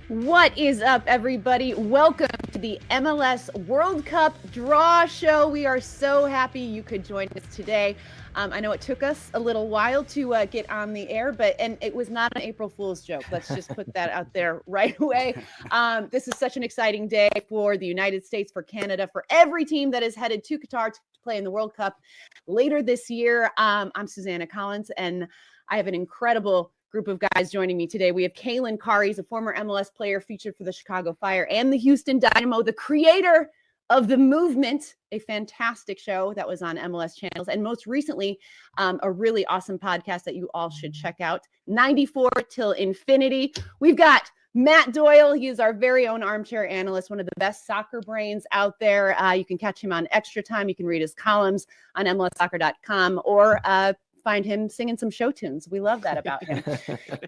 What is up, everybody? Welcome to the MLS World Cup Draw Show. We are so happy you could join us today. I know it took us a little while to get on the air, and it was not an April Fool's joke. Let's just put that out there right away. This is such an exciting day for the United States, for Canada, for every team that is headed to Qatar to play in the World Cup later this year. I'm Susannah Collins, and I have an incredible group of guys joining me today. We have Calen Carr. He's a former MLS player featured for the Chicago Fire and the Houston Dynamo, the creator of The Movement, a fantastic show that was on MLS channels, and most recently, a really awesome podcast that you all should check out, 94 Till Infinity. We've got Matt Doyle. He is our very own armchair analyst, one of the best soccer brains out there. You can catch him on Extra Time. You can read his columns on MLSsoccer.com or find him singing some show tunes. We love that about him.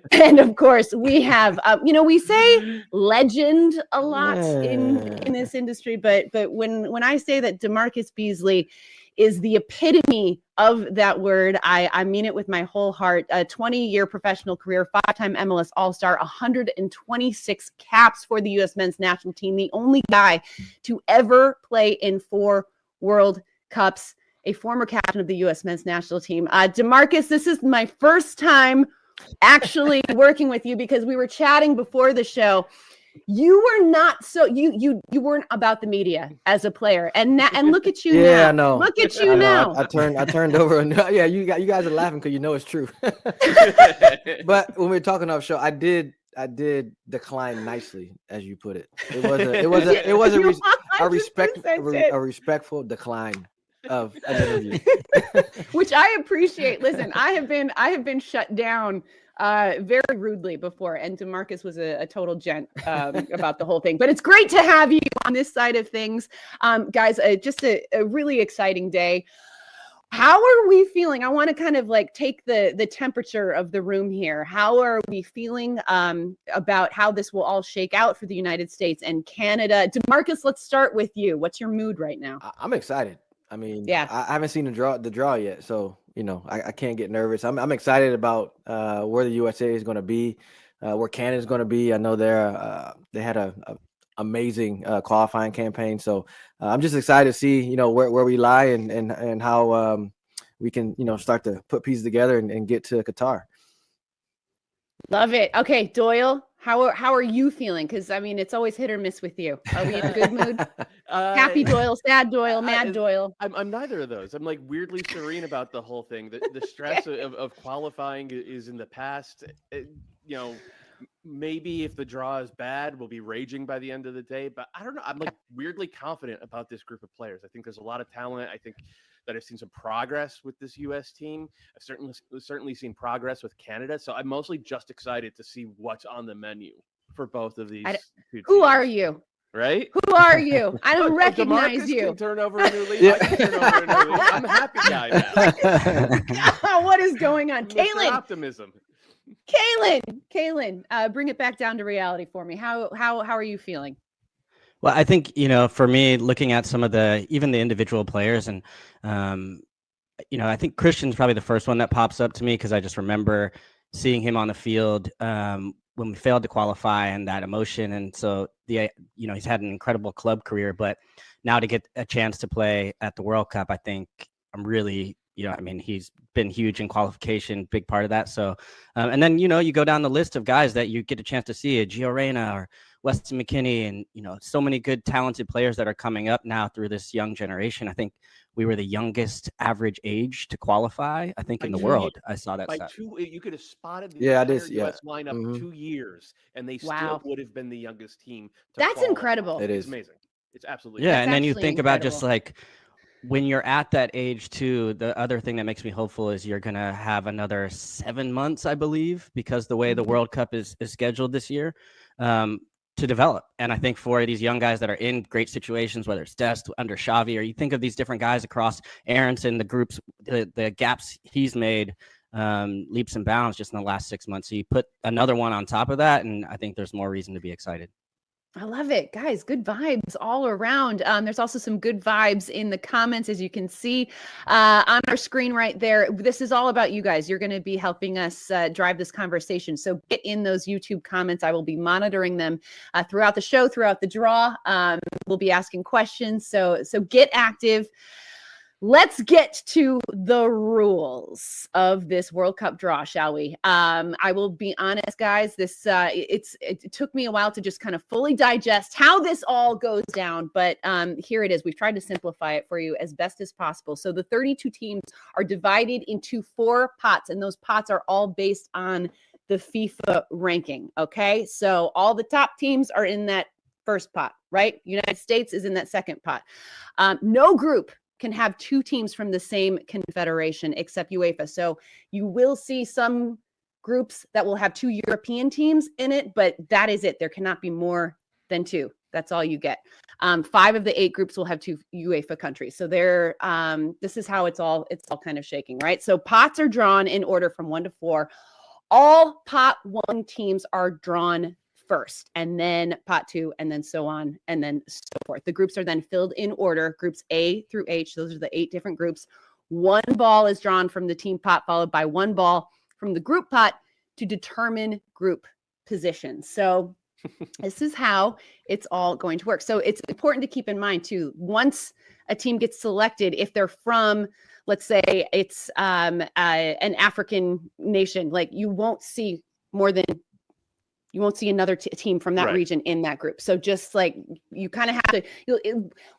And of course, we have, we say legend a lot in this industry, but when I say that DaMarcus Beasley is the epitome of that word, I mean it with my whole heart. A 20-year professional career, 5-time MLS All-Star, 126 caps for the U.S. men's national team, the only guy to ever play in 4 World Cups, a former captain of the U.S. men's national team. DaMarcus, this is my first time actually working with you because we were chatting before the show. You were not you weren't about the media as a player, and look at you now. Yeah, I know. Look at you now. I turned over. Yeah, you guys are laughing because you know it's true. But when we were talking off show, I did decline nicely, as you put it. It was a respectful decline of an interview. Which I appreciate. Listen, I have been shut down very rudely before, and DaMarcus was a total gent about the whole thing. But it's great to have you on this side of things. Guys, just a really exciting day. How are we feeling? I want to kind of like take the temperature of the room here. How are we feeling about how this will all shake out for the United States and Canada? DaMarcus, let's start with you. What's your mood right now? I'm excited. I mean, yeah, I haven't seen the draw yet, so I can't get nervous. I'm excited about where the USA is going to be, where Canada is going to be. I know they had a amazing qualifying campaign, so I'm just excited to see where we lie and how we can start to put pieces together and get to Qatar. Love it. Okay, Doyle. How are you feeling? Because I mean, it's always hit or miss with you. Are we in a good mood? Happy Doyle, sad Doyle, mad Doyle. I'm neither of those. I'm like weirdly serene about the whole thing. The stress of qualifying is in the past. Maybe if the draw is bad, we'll be raging by the end of the day. But I don't know. I'm like weirdly confident about this group of players. I think there's a lot of talent. I think that I've seen some progress with this U.S. team. I've certainly seen progress with Canada. So I'm mostly just excited to see what's on the menu for both of these two teams. Who are you? Right? Who are you? I don't recognize DaMarcus you. Can turn over a new leaf. Yeah. I can turn over a new leaf. I'm a happy guy now. What is going on? Calen. Optimism. Calen, bring it back down to reality for me. How are you feeling? Well, I think, for me, looking at some of even the individual players and, I think Christian's probably the first one that pops up to me because I just remember seeing him on the field when we failed to qualify and that emotion. And so he's had an incredible club career, but now to get a chance to play at the World Cup, I think I'm really, he's been huge in qualification, big part of that. So, and then, you go down the list of guys that you get a chance to see, Gio Reyna or Weston McKennie, and, so many good, talented players that are coming up now through this young generation. I think we were the youngest average age to qualify, I think, in the world. I saw that. You could have spotted the US lineup 2 years, and they still would have been the youngest team. That's qualify. Incredible. It is amazing. It's absolutely yeah. And then you think about just like when you're at that age too, the other thing that makes me hopeful is you're going to have another 7 months, I believe, because the way the World Cup is scheduled this year, to develop. And I think for these young guys that are in great situations, whether it's Dest under Xavi, or you think of these different guys across Aronson, the groups, the gaps he's made, leaps and bounds just in the last 6 months. So you put another one on top of that, and I think there's more reason to be excited. I love it, guys. Good vibes all around. There's also some good vibes in the comments, as you can see on our screen right there. This is all about you guys. You're going to be helping us drive this conversation. So get in those YouTube comments. I will be monitoring them throughout the show, throughout the draw. We'll be asking questions. So get active. Let's get to the rules of this World Cup draw, shall we? I will be honest, guys. It took me a while to just kind of fully digest how this all goes down, but here it is. We've tried to simplify it for you as best as possible. So the 32 teams are divided into 4 pots, and those pots are all based on the FIFA ranking. Okay, so all the top teams are in that first pot, right? United States is in that second pot. No group can have 2 teams from the same confederation except UEFA. So you will see some groups that will have 2 European teams in it, but that is it. There cannot be more than 2. That's all you get. 5 of the 8 groups will have 2 UEFA countries. So this is how it's all kind of shaking, right? So pots are drawn in order from 1 to 4. All pot 1 teams are drawn first, and then pot 2, and then so on, and then so forth. The groups are then filled in order, groups A through H. Those are the 8 different groups. 1 ball is drawn from the team pot, followed by 1 ball from the group pot to determine group position. So this is how it's all going to work. So it's important to keep in mind too, once a team gets selected, if they're from, let's say it's an African nation, like you won't see another team from that region in that group. So just like you kind of have to,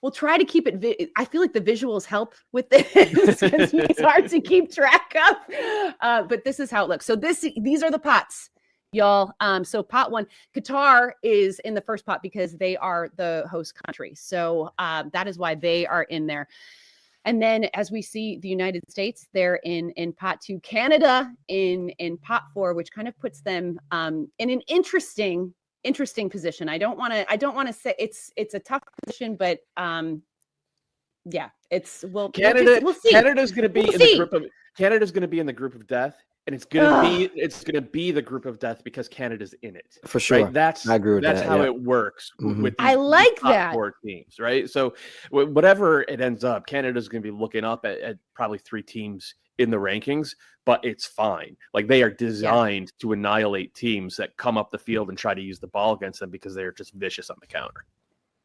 we'll try to keep it. I feel like the visuals help with this because it's hard to keep track of. But this is how it looks. So these are the pots, y'all. So pot 1, Qatar is in the first pot because they are the host country. So that is why they are in there. And then as we see the United States, they're in pot 2, Canada in pot 4, which kind of puts them in an interesting position. I don't want to say it's a tough position, but yeah, we'll see. Canada's going to be Canada's going to be in the group of death. And it's gonna be the group of death because Canada's in it. For sure. Right? I agree with that's that. how it works with I like these top that. 4 teams, right? So whatever it ends up, Canada's gonna be looking up at probably 3 teams in the rankings, but it's fine. Like they are designed to annihilate teams that come up the field and try to use the ball against them because they're just vicious on the counter.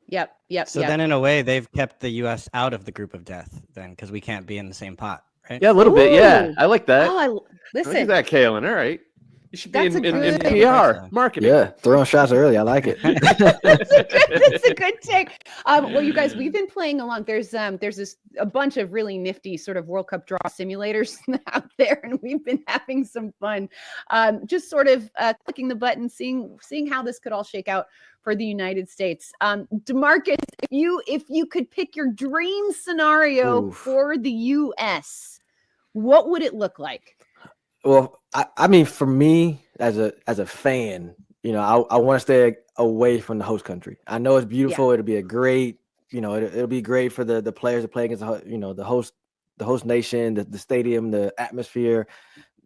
Yep. So then in a way, they've kept the US out of the group of death then because we can't be in the same pot. Right? Yeah, a little bit. Yeah, I like that. Listen. Look at that, Calen. All right. You should be in good PR marketing. Yeah, throwing shots early. I like it. That's a good take. Well, you guys, we've been playing along. There's a bunch of really nifty sort of World Cup draw simulators out there, and we've been having some fun. Just sort of clicking the button, seeing how this could all shake out for the United States. DaMarcus, if you could pick your dream scenario for the US, what would it look like? Well, I mean, for me as a fan, I want to stay away from the host country. I know it's beautiful. It'll be a great, it'll be great for the players to play against, the host nation, the stadium, the atmosphere.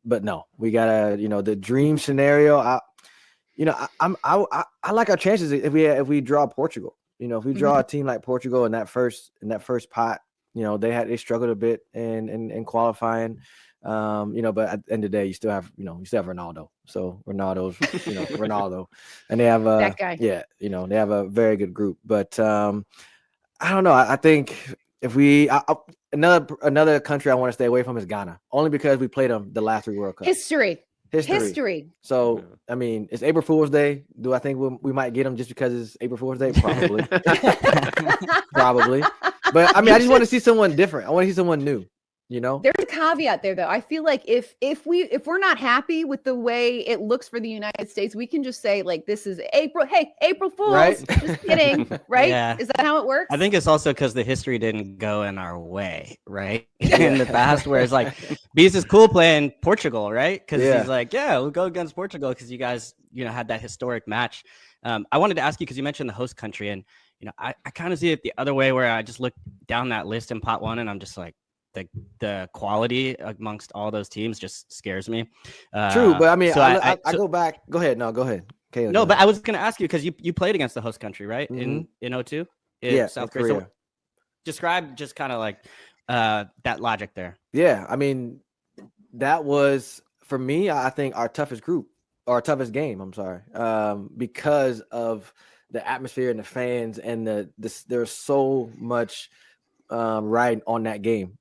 But no, we gotta, the dream scenario. I like our chances if we draw Portugal. If we draw a team like Portugal in that first pot, they struggled a bit in qualifying. But at the end of the day, you still have Ronaldo. So Ronaldo's, Ronaldo, and they have that guy. Yeah, they have a very good group. But I don't know. I think if another country I want to stay away from is Ghana, only because we played them the last 3 World Cups. History. So I mean, it's April Fool's Day. Do I think we might get them just because it's April Fool's Day? Probably. Probably. But I mean, I just want to see someone different. I want to see someone new. There's a caveat there though. I feel like if we're not happy with the way it looks for the United States, we can just say like, this is April. Hey, April Fools. Right? Just kidding. Right? Yeah. Is that how it works? I think it's also because the history didn't go in our way, right? In the past, where it's like, Beast is cool playing Portugal, right? Because he's like, we'll go against Portugal because you guys, had that historic match. I wanted to ask you because you mentioned the host country, and I kind of see it the other way, where I just look down that list in pot 1, and I'm just like, the quality amongst all those teams just scares me. True, but I mean, so I go back. Go ahead. No, go ahead. Calen, No, but I was going to ask you because you played against the host country, right? Mhm. In 02? Yeah, South in Korea. Korea. So describe just kind of like that logic there. Yeah, I mean, that was for me. I think our toughest group, or our toughest game. I'm sorry, because of the atmosphere and the fans and there's so much riding on that game.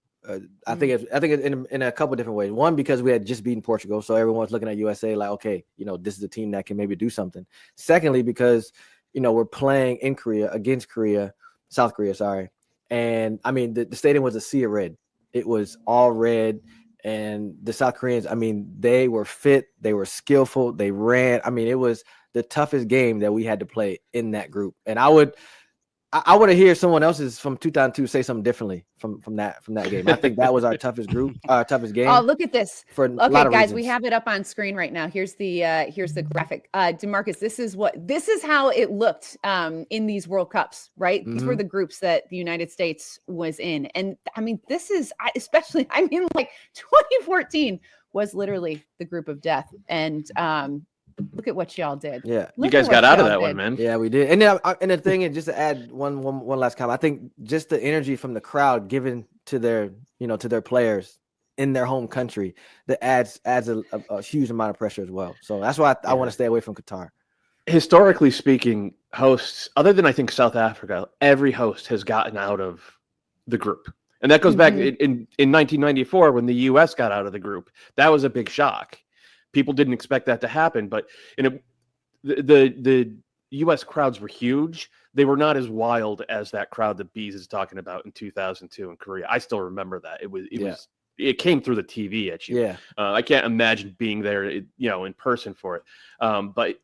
I think it's in a couple different ways. One, because we had just beaten Portugal, so everyone's looking at USA like, okay, this is a team that can maybe do something. Secondly, because we're playing in Korea against South Korea, sorry. And I mean, the stadium was a sea of red. It was all red. And the South Koreans, I mean, they were fit, they were skillful, they ran. I mean, it was the toughest game that we had to play in that group. And I want to hear someone else's from 2002 say something differently from that game. I think that was our toughest group, our toughest game. Oh, look at this. For a Okay, lot of guys, we reasons. have it up on screen right now. Here's the graphic. DaMarcus, this is how it looked in these World Cups, right? These were the groups that the United States was in. And I mean, this is especially, I mean, like 2014 was literally the group of death. And look at what y'all did. Yeah. You guys got out of that one, man. Yeah, we did. And then, and the thing is, just to add one last comment, I think just the energy from the crowd given to their to their players in their home country, that adds a huge amount of pressure as well. So that's why I want to stay away from Qatar. Historically speaking, hosts, other than I think South Africa, every host has gotten out of the group. And that goes back in 1994 when the US got out of the group. That was a big shock. People didn't expect that to happen, but the U.S. crowds were huge. They were not as wild as that crowd that Bees is talking about in 2002 in Korea. I still remember that. It came through the TV at you. Yeah. I can't imagine being there, in person for it. But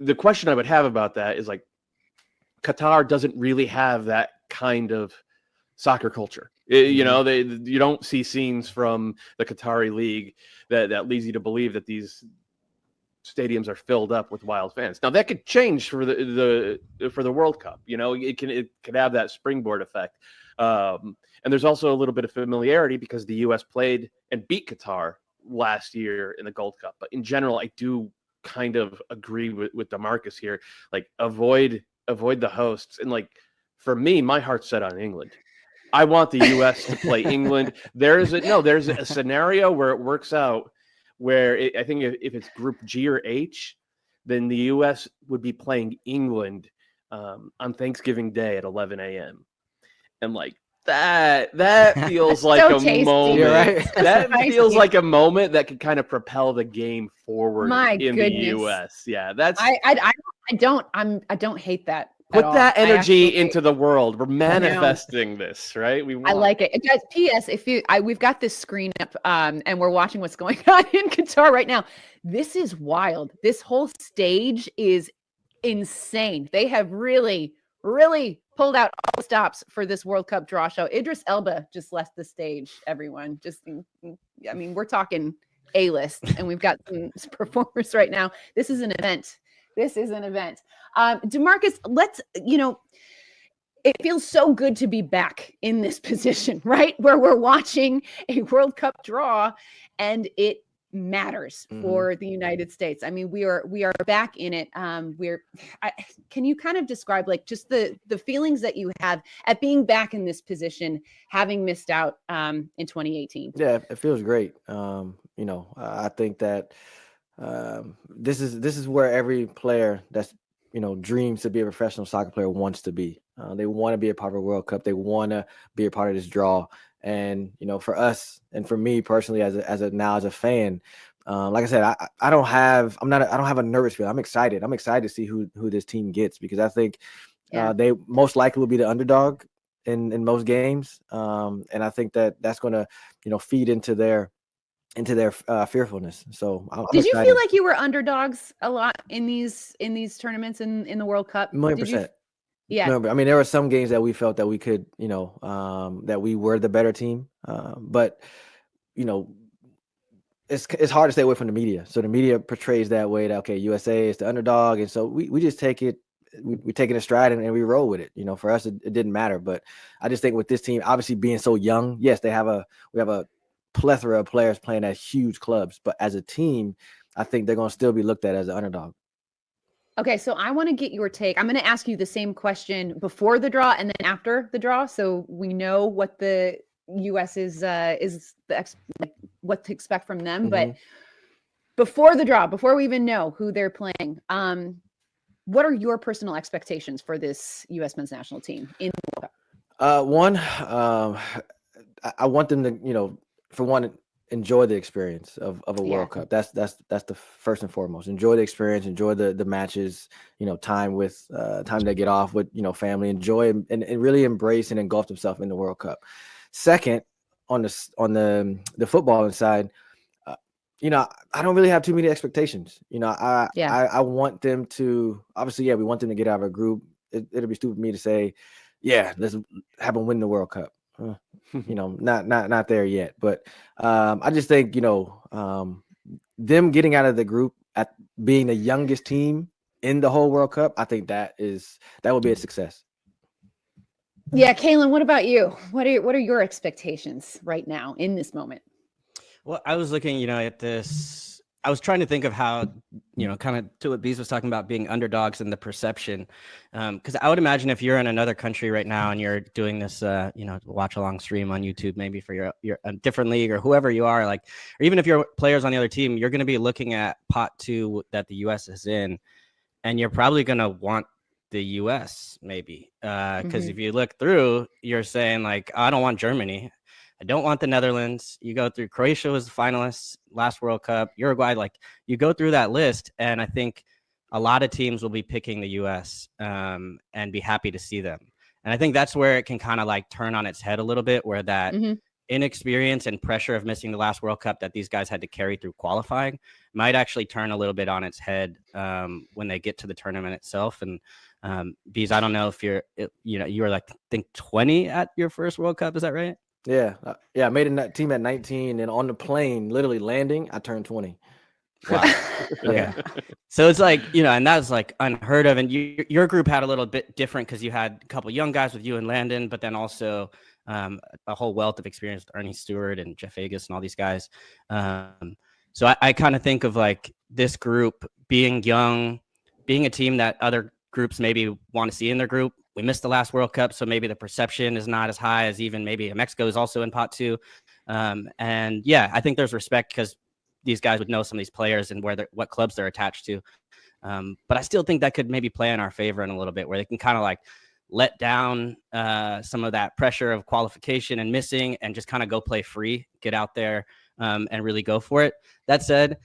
the question I would have about that is, like, Qatar doesn't really have that kind of soccer culture. You don't see scenes from the Qatari league that leads you to believe that these stadiums are filled up with wild fans. Now that could change for the World Cup. It could have that springboard effect. And there's also a little bit of familiarity because the U.S. played and beat Qatar last year in the Gold Cup. But in general, I do kind of agree with DaMarcus here. Like, avoid the hosts. And, like, for me, my heart's set on England. I want the U.S. to play England. There's a scenario where it works out where I think if it's Group G or H, then the U.S. would be playing England on Thanksgiving Day at 11 a.m. And, like, that feels like so a tasty. moment. Right? That feels like a moment that could kind of propel the game forward in the U.S. Yeah, that's. I don't hate that. Put that energy into the world. We're manifesting this, right? I like it. Guys, P.S. We've got this screen up, and we're watching what's going on in Qatar right now. This is wild. This whole stage is insane. They have really, really pulled out all the stops for this World Cup draw show. Idris Elba just left the stage, everyone. I mean, we're talking A-list, and we've got some performers right now. This is an event. DaMarcus, it feels so good to be back in this position, right? Where we're watching a World Cup draw and it matters for the United States. I mean, we are back in it. Can you kind of describe, like, just the feelings that you have at being back in this position, having missed out in 2018? Yeah, it feels great. I think that this is where every player that's dreams to be a professional soccer player wants to be. They want to be a part of a World Cup. They want to be a part of this draw. And for us and for me personally, as a fan, like I said, I don't have a nervous feeling. I'm excited. I'm excited to see who this team gets, because I think they most likely will be the underdog in most games. And I think that's going to feed into their fearfulness. So did you feel like you were underdogs a lot in these tournaments in the World Cup? 100%. Yeah. No, I mean, there were some games that we felt that we could, that we were the better team. But it's hard to stay away from the media. So the media portrays that way, that, okay, USA is the underdog. And so we just take it, we take it in stride and we roll with it. For us, it didn't matter. But I just think with this team, obviously being so young, yes, we have a plethora of players playing at huge clubs, but as a team, I think they're going to still be looked at as an underdog. Okay, so I want to get your take. I'm going to ask you the same question before the draw and then after the draw, so we know what the U.S. is what to expect from them. Mm-hmm. But before the draw, before we even know who they're playing, what are your personal expectations for this U.S. men's national team in the World Cup? One, I want them to, for one, enjoy the experience of a World Cup. That's the first and foremost. Enjoy the experience, enjoy the matches, time they get off with, family, enjoy and really embrace and engulf themselves in the World Cup. Second, on the footballing side, I don't really have too many expectations. I want them to, obviously, we want them to get out of a group. It'll be stupid for me to say, let's have them win the World Cup. Not there yet. But I just think, them getting out of the group at being the youngest team in the whole World Cup, I think that will be a success. Yeah, Calen, what about you? What are your expectations right now in this moment? Well, I was looking, at this. I was trying to think of how, kind of to what Bees was talking about being underdogs and the perception. Because I would imagine if you're in another country right now and you're doing this, watch along stream on YouTube, maybe for your a different league or whoever you are, or even if you're players on the other team, you're going to be looking at pot 2 that the U.S. is in, and you're probably going to want the U.S. maybe. Because if you look through, you're saying I don't want Germany. I don't want the Netherlands. You go through Croatia was the finalist last World Cup, Uruguay, you go through that list. And I think a lot of teams will be picking the US and be happy to see them. And I think that's where it can kind of turn on its head a little bit, where that inexperience and pressure of missing the last World Cup that these guys had to carry through qualifying might actually turn a little bit on its head when they get to the tournament itself. And Bees, I don't know if you were I think 20 at your first World Cup. Is that right? Yeah. I made a team at 19, and on the plane, literally landing, I turned 20. Wow. Yeah. So it's and that's unheard of. And your group had a little bit different because you had a couple young guys with you and Landon, but then also a whole wealth of experience with Ernie Stewart and Jeff Agus and all these guys. So I kind of think of this group being young, being a team that other groups maybe want to see in their group. We missed the last World Cup, so maybe the perception is not as high as even maybe Mexico is also in pot 2. And I think there's respect because these guys would know some of these players and what clubs they're attached to. But I still think that could maybe play in our favor in a little bit, where they can kind of let down some of that pressure of qualification and missing and just kind of go play free, get out there and really go for it. That said,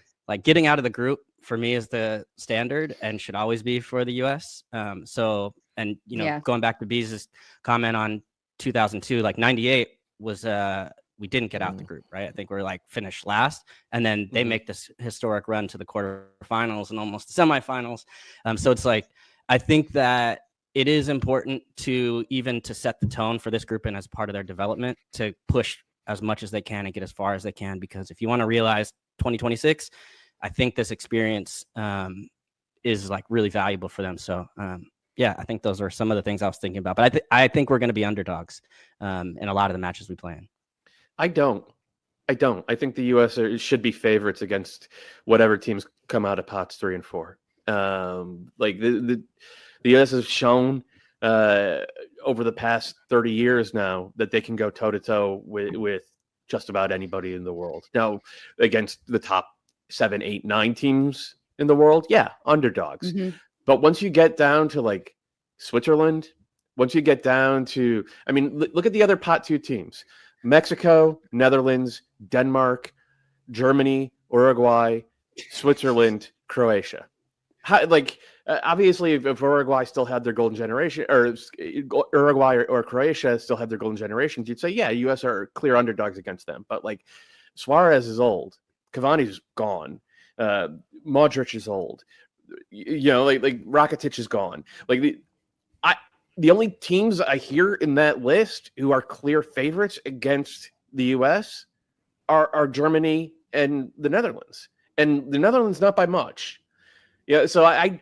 getting out of the group for me is the standard and should always be for the US. Going back to Bees' comment on 2002, 98 was we didn't get out the group, right? I think we're finished last, and then they make this historic run to the quarterfinals and almost the semifinals. So it's I think that it is important to set the tone for this group and as part of their development to push as much as they can and get as far as they can, because if you want to realize 2026, I think this experience is really valuable for them. So I think those are some of the things I was thinking about. But I think we're going to be underdogs in a lot of the matches we play in. I don't. I think the U.S. should be favorites against whatever teams come out of pots 3 and 4. The U.S. has shown over the past 30 years now that they can go toe-to-toe with just about anybody in the world. Now, against the top 7, 8, 9 teams in the world, underdogs. But once you get down to Switzerland, once you get down to, look at the other pot 2 teams: Mexico, Netherlands, Denmark, Germany, Uruguay, Switzerland, Croatia. Obviously, if Uruguay still had their golden generation, or Uruguay or Croatia still had their golden generations, you'd say, U.S. are clear underdogs against them. But Suarez is old, Cavani's gone, Modric is old, Rakitic is gone. The only teams I hear in that list who are clear favorites against the U.S. are Germany and the Netherlands, and the Netherlands not by much. So I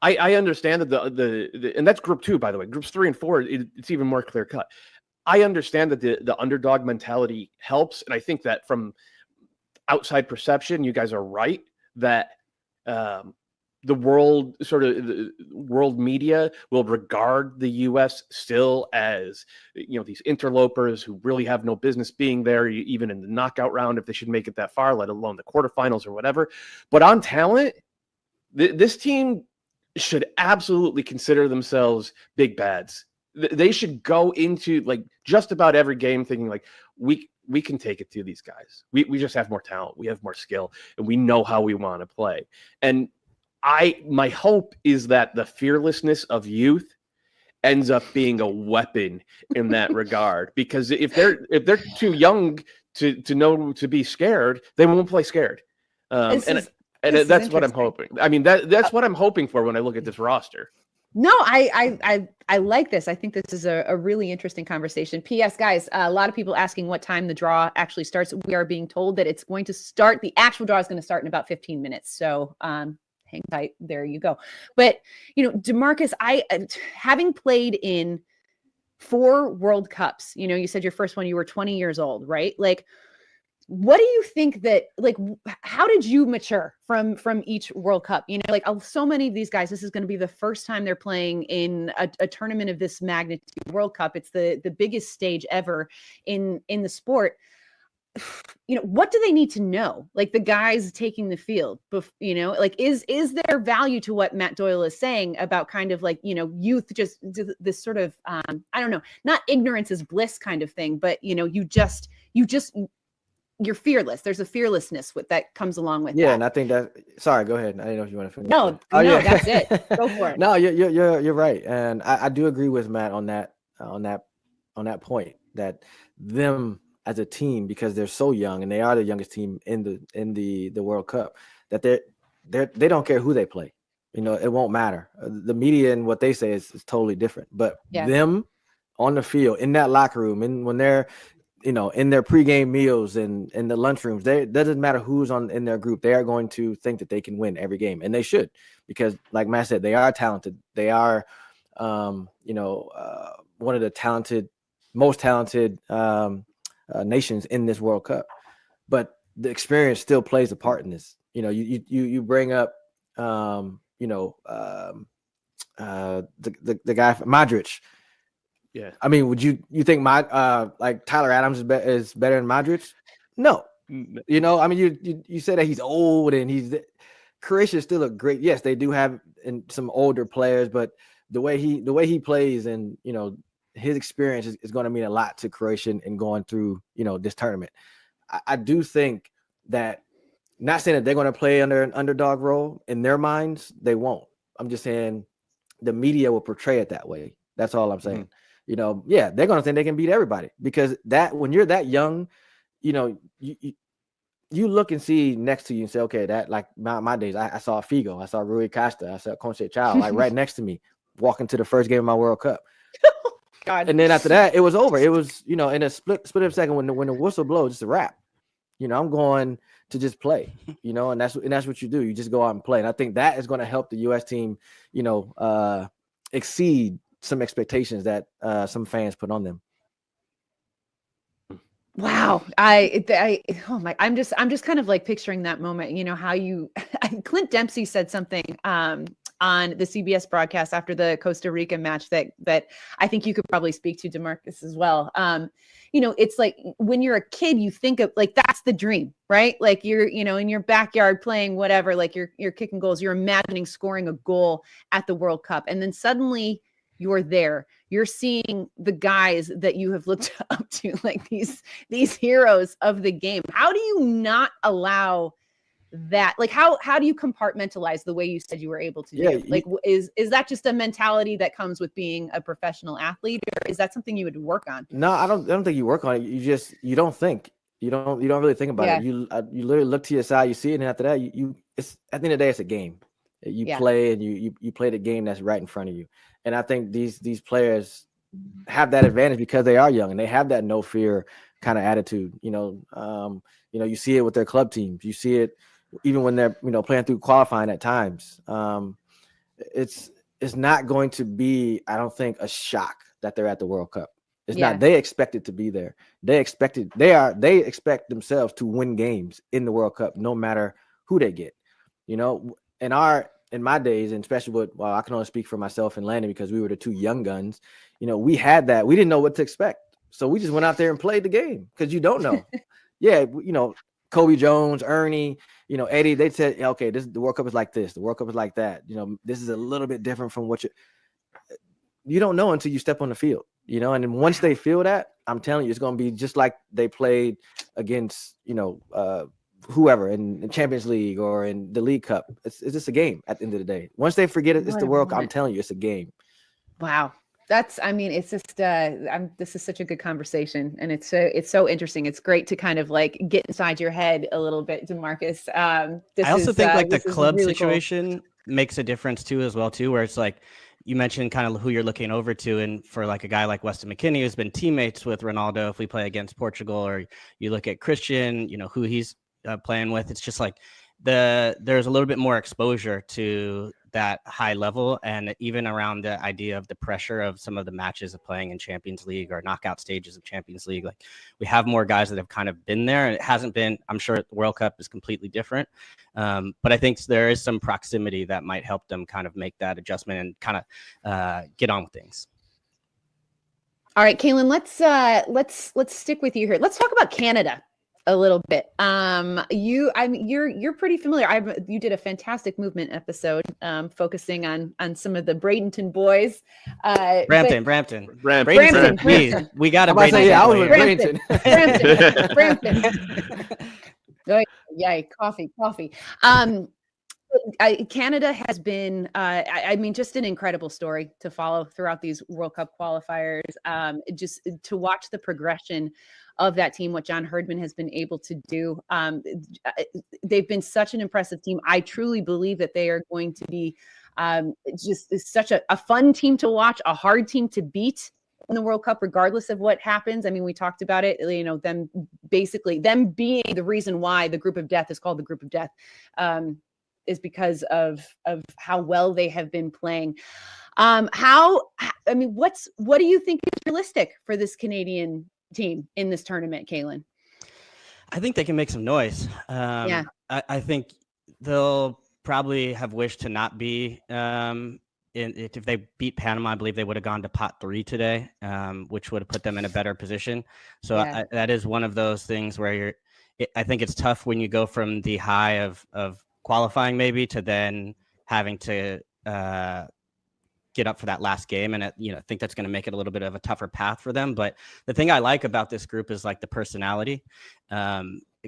understand that the and that's group 2, by the way. Groups 3 and 4, it's even more clear cut. I understand that the underdog mentality helps, and I think that from outside perception, you guys are right that the world the world media will regard the U.S. still as, these interlopers who really have no business being there, even in the knockout round, if they should make it that far, let alone the quarterfinals or whatever. But on talent, this team should absolutely consider themselves big bads. They should go into like just about every game thinking like, we can take it to these guys. We just have more talent. We have more skill, and we know how we want to play. And my hope is that the fearlessness of youth ends up being a weapon in that regard, because if they're too young to know to be scared, they won't play scared. And that's what I'm hoping. I mean, that's what I'm hoping for when I look at this roster. No, I like this. I think this is a really interesting conversation. P.S. guys, a lot of people asking what time the draw actually starts. We are being told that it's going to start. The actual draw is going to start in about 15 minutes. So hang tight. There you go. But, DaMarcus, having played in 4 World Cups, you said your first one, you were 20 years old, right? Like, what do you think how did you mature from each World Cup? So many of these guys, this is going to be the first time they're playing in a tournament of this magnitude. World Cup. It's the biggest stage ever in the sport. What do they need to know? Like the guys taking the field, is there value to what Matt Doyle is saying about kind of like, youth, just this sort of, I don't know, not ignorance is bliss kind of thing, but, you're fearless. There's a fearlessness that comes along with that. Yeah, and I think sorry, go ahead. I didn't know if you want to finish. No, yeah. That's it. Go for it. No, you're right. And I do agree with Matt on that point, that them as a team, because they're so young and they are the youngest team in the World Cup, that they don't care who they play. It won't matter. The media and what they say is totally different. But them on the field, in that locker room, and when they're in their pregame meals and in the lunchrooms, it doesn't matter who's in their group. They are going to think that they can win every game, and they should, because like Matt said, they are talented. They are, one of the most talented nations in this World Cup. But the experience still plays a part in this. You bring up, the guy Modric. Yeah. I mean, would you think like Tyler Adams is better than Modric? No. I mean, you say that he's old and Croatia is still a great. Yes, they do have some older players, but the way he plays and his experience is going to mean a lot to Croatia in going through this tournament. I do think that, not saying that they're going to play under an underdog role in their minds, they won't. I'm just saying the media will portray it that way. That's all I'm saying. They're going to think they can beat everybody, because when you're that young, you look and see next to you and say, okay, that like my days, I saw Figo, I saw Rui Costa, I saw Concacaf, like right next to me, walking to the first game of my World Cup. God. And then after that, it was over. It was, in a split of a second, when the whistle blows, it's a wrap. I'm going to just play, and that's what you do. You just go out and play. And I think that is going to help the U.S. team, exceed some expectations that some fans put on them. Wow. I'm just kind of like picturing that moment, how Clint Dempsey said something on the CBS broadcast after the Costa Rica match that I think you could probably speak to, DaMarcus, as well. It's like when you're a kid, you think of like, that's the dream, right? Like you're, in your backyard playing whatever, like you're kicking goals, you're imagining scoring a goal at the World Cup. And then suddenly you're there, you're seeing the guys that you have looked up to, like these heroes of the game. How do you not allow that? Like, how do you compartmentalize the way you said you were able to do? Like, is that just a mentality that comes with being a professional athlete, or is that something you would work on? No, I don't think you work on it. You don't think. You don't really think about it. You literally look to your side, you see it, and after that, it's at the end of the day, it's a game. You play, and you play the game that's right in front of you. And I think these players have that advantage because they are young and they have that no fear kind of attitude. You see it with their club teams. You see it even when they're playing through qualifying at times. It's not going to be, I don't think, a shock that they're at the World Cup. It's not. They expect it to be there. They expect themselves to win games in the World Cup, no matter who they get. And our in my days, and especially well, I can only speak for myself and Landon because we were the two young guns. We had that. We didn't know what to expect. So we just went out there and played the game because you don't know. Yeah, Kobe Jones, Ernie, Eddie, they said, okay, the World Cup is like this. The World Cup is like that. This is a little bit different from what you don't know until you step on the field, and then once they feel that, I'm telling you, it's going to be just like they played against, whoever in the Champions League or in the League Cup. It's just a game at the end of the day. Once they forget it's the World Cup, I'm telling you, it's a game. Wow. It's just, this is such a good conversation, and it's so interesting. It's great to kind of like get inside your head a little bit, DaMarcus. I also think like the club really situation makes a difference too, where it's like, you mentioned kind of who you're looking over to. And for like a guy like Weston McKennie, who's been teammates with Ronaldo, if we play against Portugal, or you look at Christian, who he's playing with, it's just like there's a little bit more exposure to that high level, and even around the idea of the pressure of some of the matches of playing in Champions League or knockout stages of Champions League. Like, we have more guys that have kind of been there, and it hasn't been, I'm sure the World Cup is completely different. But I think there is some proximity that might help them kind of make that adjustment and kind of get on with things. All right, Calen, let's stick with you here. Let's talk about Canada a little bit. You're pretty familiar. You did a fantastic movement episode, focusing on some of the Bradenton boys. Brampton. We got a Bradenton. Yeah, I was with Brampton. Oh, yay, coffee. Canada has been, just an incredible story to follow throughout these World Cup qualifiers. Just to watch the progression of that team, what John Herdman has been able to do. They've been such an impressive team. I truly believe that they are going to be just such a fun team to watch, a hard team to beat in the World Cup, regardless of what happens. I mean, we talked about it, them being the reason why the group of death is called the group of death, is because of how well they have been playing. What do you think is realistic for this Canadian team in this tournament, Calen? I think they can make some noise. I think they'll probably have wished to not be if they beat Panama. I believe they would have gone to pot 3 today, which would have put them in a better position. So that is one of those things where I think it's tough when you go from the high of qualifying maybe to then having to get up for that last game. And I think that's going to make it a little bit of a tougher path for them. But the thing I like about this group is like the personality,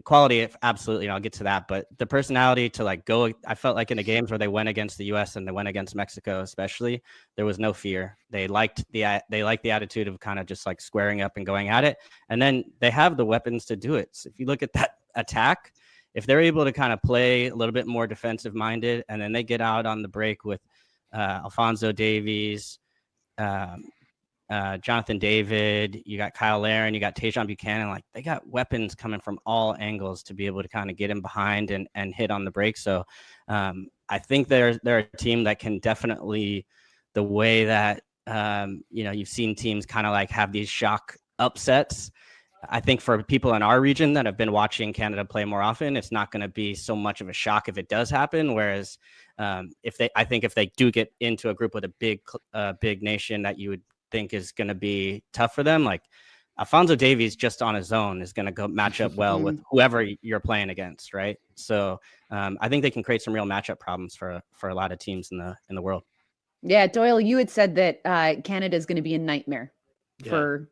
quality. Absolutely. I'll get to that, but the personality to like go, I felt like in the games where they went against the US and they went against Mexico, especially, there was no fear. They liked the attitude of kind of just like squaring up and going at it. And then they have the weapons to do it. So if you look at that attack, if they're able to kind of play a little bit more defensive minded, and then they get out on the break with Alphonso Davies, Jonathan David, you got Kyle Larin, you got Tajon Buchanan, like they got weapons coming from all angles to be able to kind of get him behind and hit on the break. So I think they're a team that can definitely, the way that, you've seen teams kind of like have these shock upsets. I think for people in our region that have been watching Canada play more often, it's not going to be so much of a shock if it does happen. Whereas if they do get into a group with a big nation that you would think is going to be tough for them, like Alphonso Davies just on his own is going to go match up well with whoever you're playing against, right? So I think they can create some real matchup problems for a lot of teams in the world. Yeah, Doyle, you had said that Canada is going to be a nightmare for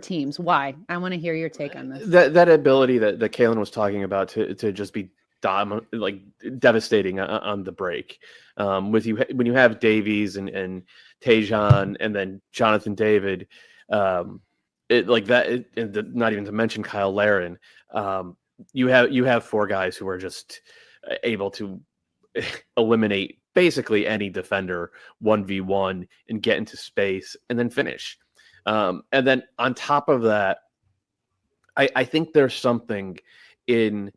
teams. Why? I want to hear your take on this. That ability that Calen was talking about to just be devastating on the break. When you have Davies and Tajon and then Jonathan David, not even to mention Kyle Larin, you have 4 guys who are just able to eliminate basically any defender 1v1 and get into space and then finish. And then on top of that, I think there's something in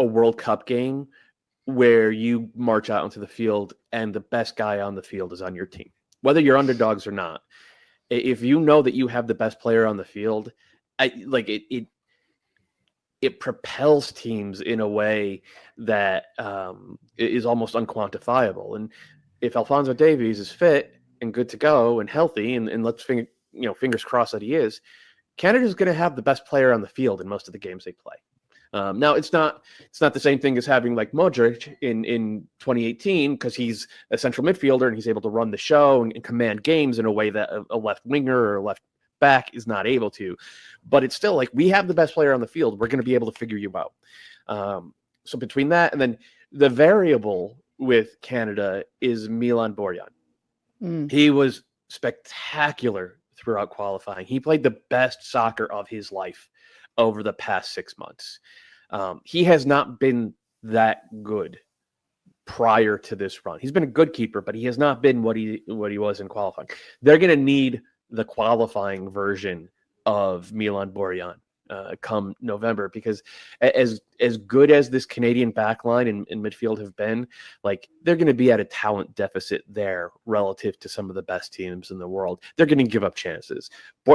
a World Cup game where you march out onto the field and the best guy on the field is on your team, whether you're underdogs or not. If you know that you have the best player on the field, it propels teams in a way that is almost unquantifiable. And if Alphonso Davies is fit and good to go and healthy, and let's fingers crossed that he is, Canada's going to have the best player on the field in most of the games they play. Now it's not the same thing as having like Modric in 2018, because he's a central midfielder and he's able to run the show and command games in a way that a left winger or a left back is not able to. But it's still like, we have the best player on the field. We're going to be able to figure you out. So between that and then the variable with Canada is Milan Borjan. He was spectacular throughout qualifying. He played the best soccer of his life over the past 6 months. He has not been that good prior to this run. He's been a good keeper, but he has not been what he was in qualifying. They're going to need the qualifying version of Milan Borjan come November, because as good as this Canadian backline and midfield have been, like, they're going to be at a talent deficit there relative to some of the best teams in the world. They're going to give up chances.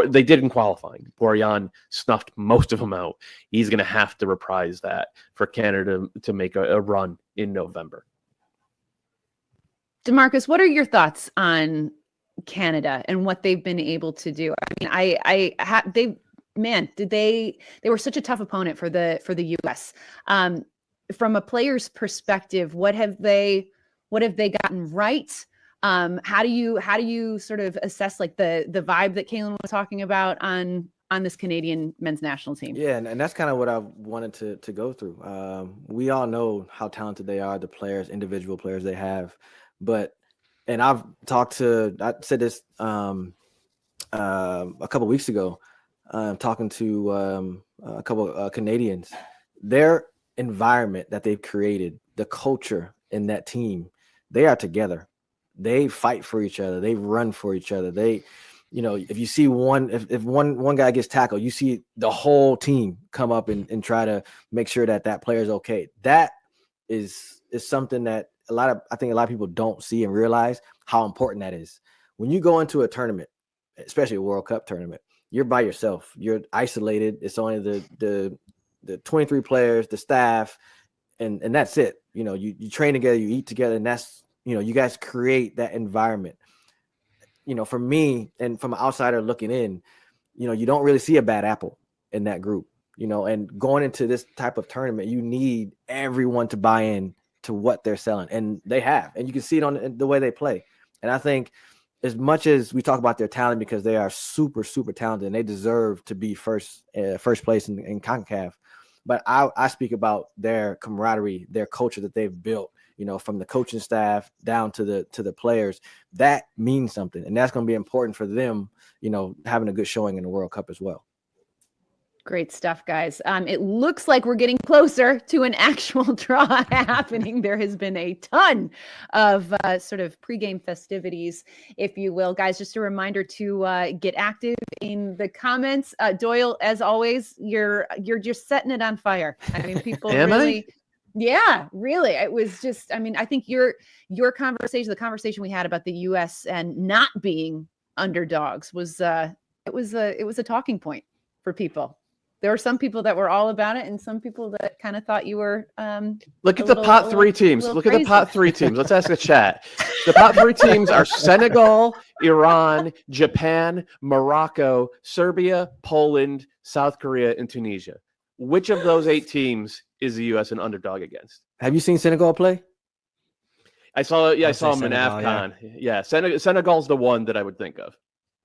They did in qualifying. Borjan snuffed most of them out. He's going to have to reprise that for Canada to make a run in November. DaMarcus, what are your thoughts on Canada and what they've been able to do? I mean, they were such a tough opponent for the US. From a player's perspective, what have they gotten right? How do you sort of assess like the vibe that Calen was talking about on this Canadian men's national team? Yeah, and that's kind of what I wanted to go through. We all know how talented they are, the players, individual players they have, and I said this a couple weeks ago, talking to a couple Canadians. Their environment that they've created, the culture in that team, they are together. They fight for each other. They run for each other. They, if you see if one guy gets tackled, you see the whole team come up and try to make sure that player is okay. That is something that I think a lot of people don't see and realize how important that is. When you go into a tournament, especially a World Cup tournament, you're by yourself. You're isolated. It's only the 23 players, the staff, and that's it. You train together, you eat together, and that's, you guys create that environment. For me, and from an outsider looking in, you don't really see a bad apple in that group, and going into this type of tournament, you need everyone to buy in to what they're selling, and they have, and you can see it on the way they play. And I think, as much as we talk about their talent, because they are super, super talented and they deserve to be first place in Concacaf, but I speak about their camaraderie, their culture that they've built, from the coaching staff down to the players. That means something, and that's going to be important for them, having a good showing in the World Cup as well. Great stuff, guys. It looks like we're getting closer to an actual draw happening. There has been a ton of sort of pregame festivities, if you will. Guys, just a reminder to get active in the comments. Doyle, as always, you're just setting it on fire. I mean, people really... Yeah, really. It was just, I think your conversation, the conversation we had about the US and not being underdogs was it was a talking point for people. There were some people that were all about it, and some people that kind of thought you were. Look at the pot three teams. Look at the pot three teams. Let's ask the chat. The pot three teams are Senegal, Iran, Japan, Morocco, Serbia, Poland, South Korea, and Tunisia. Which of those 8 teams is the U.S. an underdog against? Have you seen Senegal play? I saw them in AFCON. Yeah, Senegal's the one that I would think of,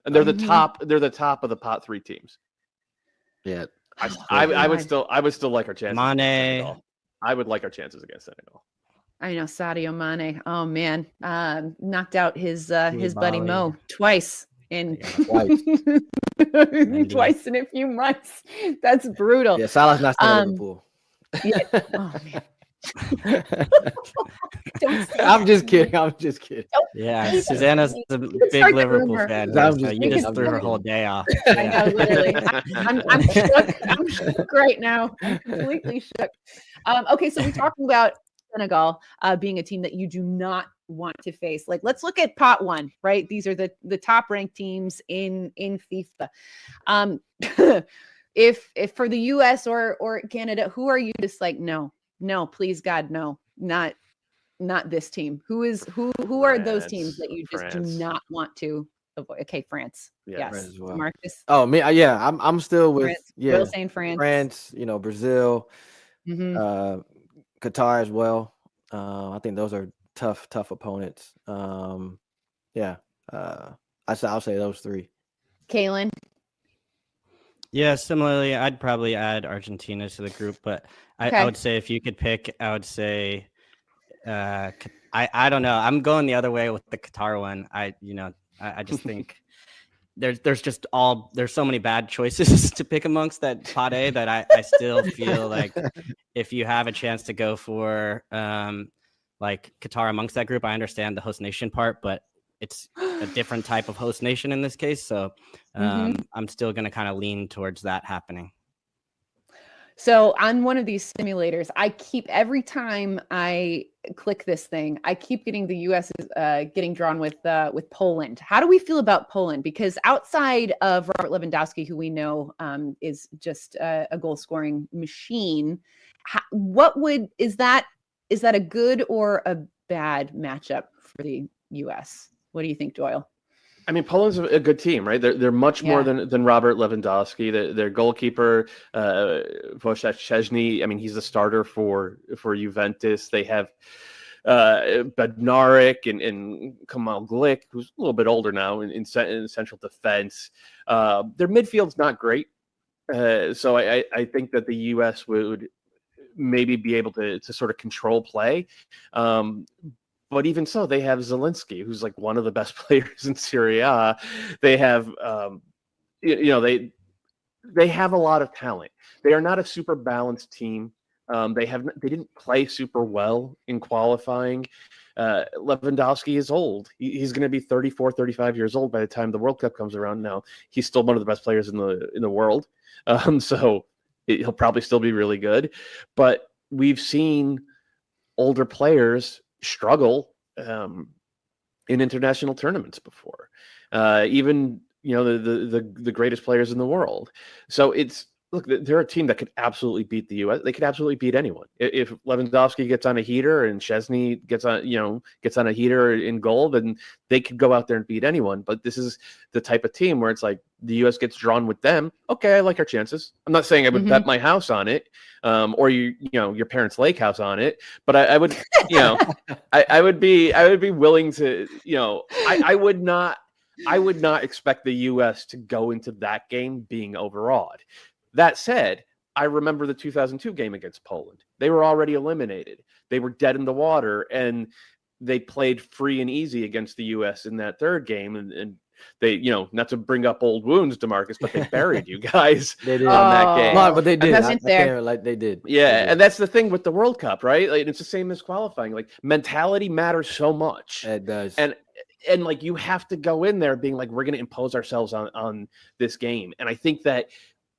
and they're the top. They're the top of the pot 3 teams. Yeah. I would still like our chances. Mane. I would like our chances against Senegal. I know Sadio Mane. Oh man, knocked out his buddy Mo twice in twice in a few months. That's brutal. Yeah, Salah's not still in Liverpool. Yeah. Oh man. I'm just kidding. Yeah, Susannah's a big Liverpool fan. You just threw her whole day off. I know, literally. I'm shook. I'm shook right now. I'm completely shook. Okay, so we're talking about Senegal being a team that you do not want to face. Like, let's look at pot 1, right? These are the top ranked teams in FIFA. if for the US or Canada, who are you just like, no, please God, no, not this team? Who are those teams that you just do not want to avoid? Okay, France. Yes. France as well. Marcus. Oh, me, yeah, I'm still with France. yeah, saying France. France, Brazil, Mm-hmm. Qatar as well. I think those are tough opponents. Yeah, I'll say those three. Calen. Yeah, similarly, I'd probably add Argentina to the group, but I would say if you could pick, I would say, I don't know. I'm going the other way with the Qatar one. I just think there's so many bad choices to pick amongst that pot A that I still feel like if you have a chance to go for like Qatar amongst that group, I understand the host nation part, but it's a different type of host nation in this case. So I'm still going to kind of lean towards that happening. So on one of these simulators, every time I click this thing, I keep getting the U.S. Getting drawn with Poland. How do we feel about Poland? Because outside of Robert Lewandowski, who we know is just a goal scoring machine, is that a good or a bad matchup for the U.S.? What do you think, Doyle? I mean, Poland's a good team, right? They're much more than Robert Lewandowski. Their goalkeeper, Wojciech Szczęsny, I mean, he's the starter for Juventus. They have Bednarek and Kamal Glick, who's a little bit older now in central defense. Their midfield's not great. So I think that the U.S. would maybe be able to sort of control play. But even so, they have Zelensky, who's like one of the best players in Serie A. They have, they have a lot of talent. They are not a super balanced team. They didn't play super well in qualifying. Lewandowski is old. He's going to be 34, 35 years old by the time the World Cup comes around. Now he's still one of the best players in the world. So he'll probably still be really good. But we've seen older players struggle in international tournaments before, even the greatest players in the world. So they're a team that could absolutely beat the U.S. They could absolutely beat anyone. If Lewandowski gets on a heater and Szczęsny gets on a heater in goal, then they could go out there and beat anyone. But this is the type of team where it's like the U.S. gets drawn with them. Okay, I like our chances. I'm not saying I would bet my house on it, or your parents' lake house on it, but I would, I would be willing to, I would not expect the U.S. to go into that game being overawed. That said, I remember the 2002 game against Poland. They were already eliminated. They were dead in the water, and they played free and easy against the U.S. in that third game. And they, not to bring up old wounds, DaMarcus, but they buried you guys on that game. No, but they did. They did. Yeah, and that's the thing with the World Cup, right? Like, it's the same as qualifying. Like, mentality matters so much. It does. And like, you have to go in there being like, we're going to impose ourselves on this game. And I think that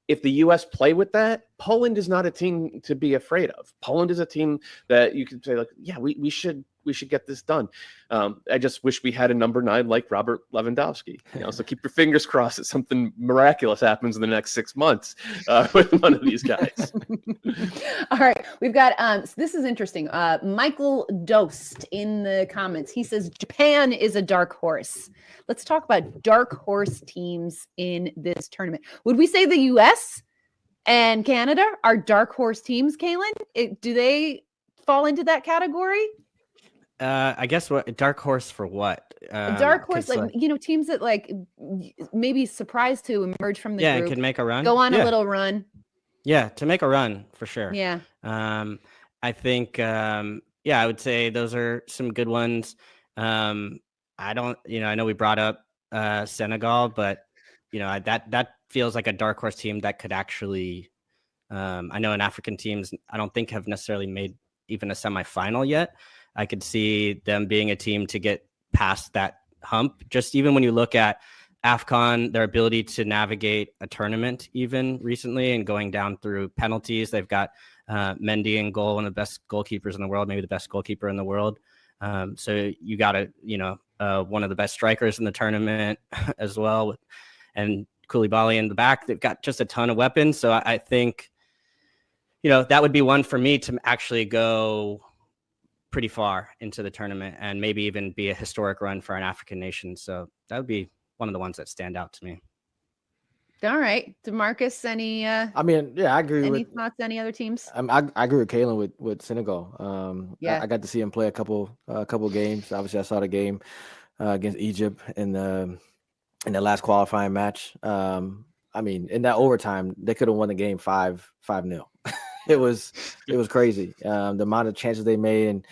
if the U.S. play with that, Poland is not a team to be afraid of. Poland is a team that you could say, like, yeah, we should get this done. I just wish we had a number 9 like Robert Lewandowski. So keep your fingers crossed that something miraculous happens in the next 6 months with one of these guys. All right, we've got this is interesting. Michael Dost in the comments. He says Japan is a dark horse. Let's talk about dark horse teams in this tournament. Would we say the U.S. and Canada are dark horse teams, Calen? Do they fall into that category? I guess what dark horse for what? Dark horse, like teams that like maybe surprised to emerge from the group. Yeah, could make a run. Go on a little run. Yeah, to make a run for sure. Yeah. I think I would say those are some good ones. I know we brought up Senegal, but that feels like a dark horse team that could actually. I know in African teams, I don't think have necessarily made even a semifinal yet. I could see them being a team to get past that hump. Just even when you look at AFCON, their ability to navigate a tournament even recently and going down through penalties. They've got Mendy in goal, one of the best goalkeepers in the world, maybe the best goalkeeper in the world. So you got one of the best strikers in the tournament as well. And Koulibaly in the back. They've got just a ton of weapons. So I think, that would be one for me to actually go pretty far into the tournament and maybe even be a historic run for an African nation. So that would be one of the ones that stand out to me. All right, DaMarcus, any? I agree. Any thoughts? Any other teams? I agree with Calen with Senegal. Yeah. I got to see him play a couple games. Obviously, I saw the game against Egypt in the last qualifying match. In that overtime, they could have won the game 5-0. It was crazy. The amount of chances they made, and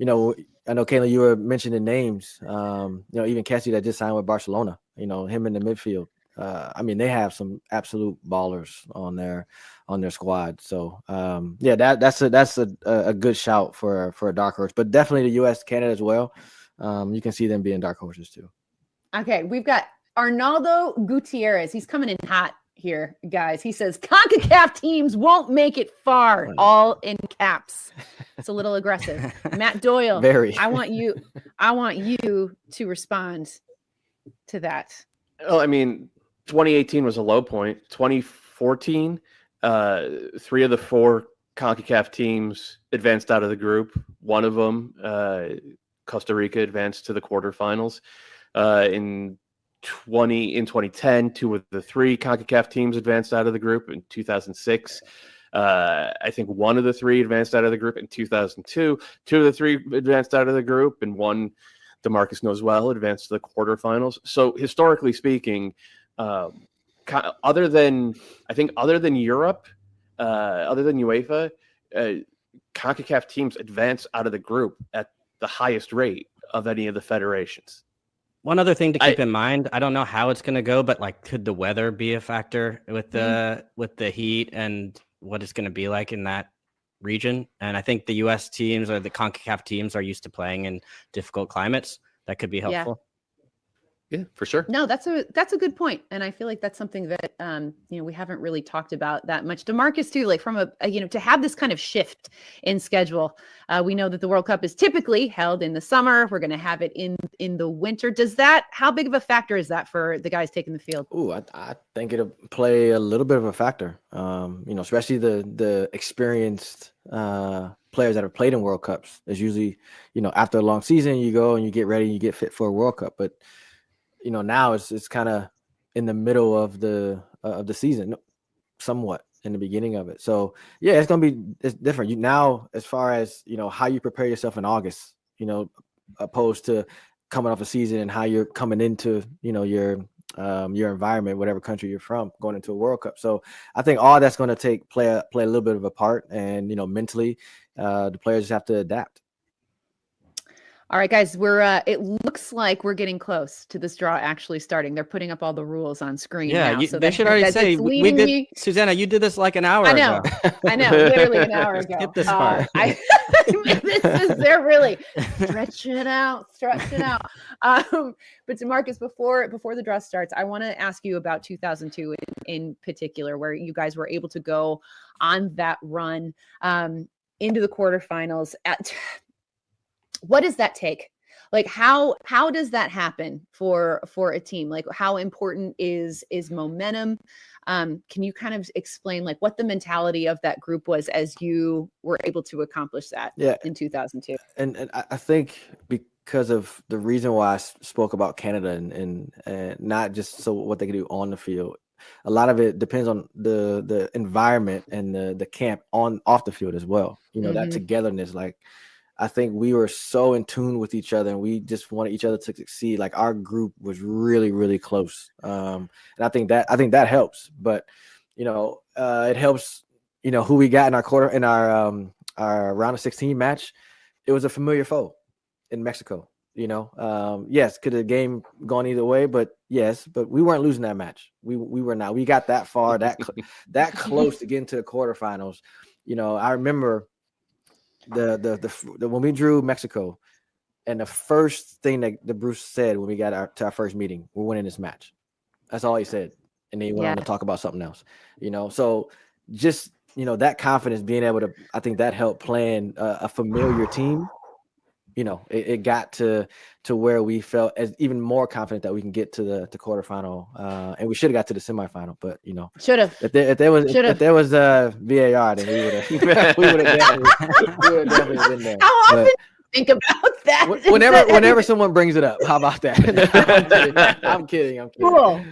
I know Calen, you were mentioning names. Even Kessie that just signed with Barcelona. Him in the midfield. They have some absolute ballers on their squad. So that's a good shout for a dark horse, but definitely the U.S. Canada as well. You can see them being dark horses too. Okay, we've got Arnaldo Gutierrez. He's coming in hot here, guys. He says Concacaf teams won't make it far, all in caps. It's a little aggressive. Matt Doyle, Very. I want you to respond to that. Oh, 2018 was a low point. 2014, 3 of the 4 CONCACAF teams advanced out of the group. One of them, Costa Rica, advanced to the quarterfinals. In 2010, 2 of the 3 CONCACAF teams advanced out of the group. In 2006, I think 1 of the 3 advanced out of the group. In 2002, 2 of the 3 advanced out of the group, and 1, DaMarcus knows well, advanced to the quarterfinals. So historically speaking, other than Europe, other than UEFA, CONCACAF teams advance out of the group at the highest rate of any of the federations. One other thing to keep in mind, I don't know how it's going to go, but could the weather be a factor with the heat and what it's going to be like in that region? And I think the U.S. teams or the CONCACAF teams are used to playing in difficult climates. That could be helpful. Yeah, for sure. No, that's a good point, and I feel like that's something that we haven't really talked about that much. DaMarcus too, from to have this kind of shift in schedule. We know that the World Cup is typically held in the summer. We're going to have it in the winter. How big of a factor is that for the guys taking the field? Ooh, I think it'll play a little bit of a factor. Especially the experienced players that have played in World Cups. It's usually after a long season, you go and you get ready, you get fit for a World Cup, but now it's kind of in the middle of the season, somewhat in the beginning of it. So yeah, it's different. Now, as far as how you prepare yourself in August, opposed to coming off a season and how you're coming into your environment, whatever country you're from, going into a World Cup. So I think all that's going to play a little bit of a part, and mentally, the players just have to adapt. All right, guys, it looks like we're getting close to this draw actually starting. They're putting up all the rules on screen now. So they should already say, Susannah, you did this like an hour ago. I know, literally an hour ago. Skip this part. They're really stretch it out. But DaMarcus, before the draw starts, I want to ask you about 2002 in particular, where you guys were able to go on that run into the quarterfinals. What does that take? How does that happen for a team? How important is momentum? Can you kind of explain what the mentality of that group was as you were able to accomplish that in 2002? And I think because of the reason why I spoke about Canada and not just so what they can do on the field, a lot of it depends on the environment and the camp off the field as well. That togetherness, I think we were so in tune with each other, and we just wanted each other to succeed. Our group was really, really close. And I think that helps, but it helps, who we got in our round of 16 match. It was a familiar foe in Mexico, yes. Could the game gone either way? But we weren't losing that match. We were not, we got that far, that close to getting to the quarterfinals. I remember the when we drew Mexico, and the first thing that Bruce said when we got to our first meeting, we're winning this match. That's all he said, and then he went on to talk about something else. So just that confidence, being able to, I think that helped playing a familiar team it got to where we felt as even more confident that we can get to the quarterfinal, and we should have got to the semifinal. But should have. if there was VAR, then we would have definitely been there. How often think about that? Whenever someone brings it up, how about that? I'm kidding. Cool.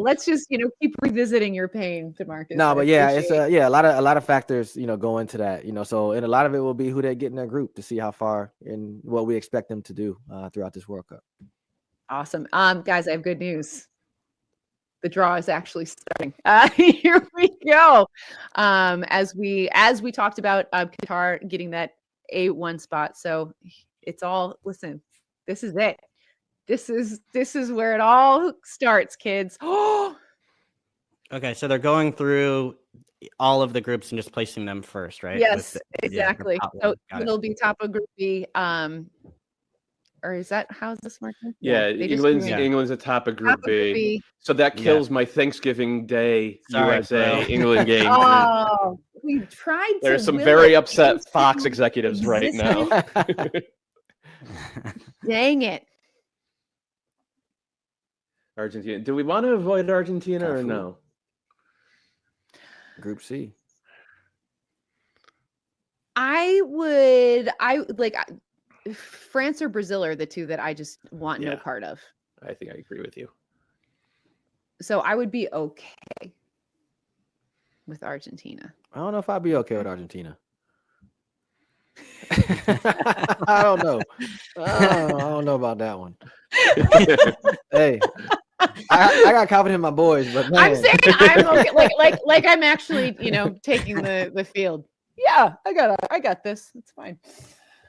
Let's just keep revisiting your pain, DaMarcus. No, but yeah, it's a lot of factors go into that. So and a lot of it will be who they get in their group to see how far and what we expect them to do throughout this World Cup. Awesome, guys. I have good news. The draw is actually starting. Here we go. As we talked about, Qatar getting that A1 spot. So it's all, listen, this is it. This is where it all starts, kids. Okay, so they're going through all of the groups and just placing them first, right? Yes, exactly. So it'll be top of Group B. Or is that, how's this working? Yeah, England's at top of Group B. So that kills my Thanksgiving Day USA England game. Oh, we tried to. There's some very upset Fox executives right now. Dang it. Argentina. Do we want to avoid Argentina or no? Group C. I like France or Brazil are the two that I just want no part of. I think I agree with you. So I would be okay with Argentina. I don't know if I'd be okay with Argentina. I don't know. I don't know about that one. Hey, I got confidence in my boys, but man. I'm saying I'm okay. Like I'm actually, taking the field. Yeah, I got this. It's fine.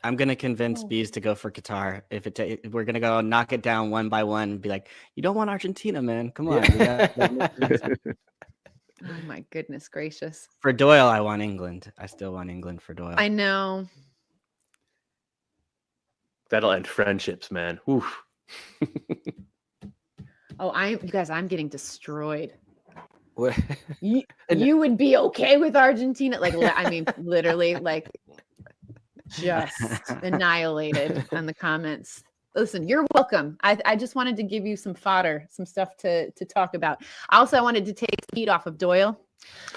I'm gonna convince Bees to go for Qatar. If we're gonna go knock it down one by one and be like, you don't want Argentina, man. Come on. Oh my goodness gracious. For Doyle, I want England. I still want England for Doyle. I know. That'll end friendships, man. Oof. You guys, I'm getting destroyed. What? You would be okay with Argentina? Literally, just annihilated on the comments. Listen, you're welcome. I just wanted to give you some fodder, some stuff to talk about. I wanted to take the heat off of Doyle.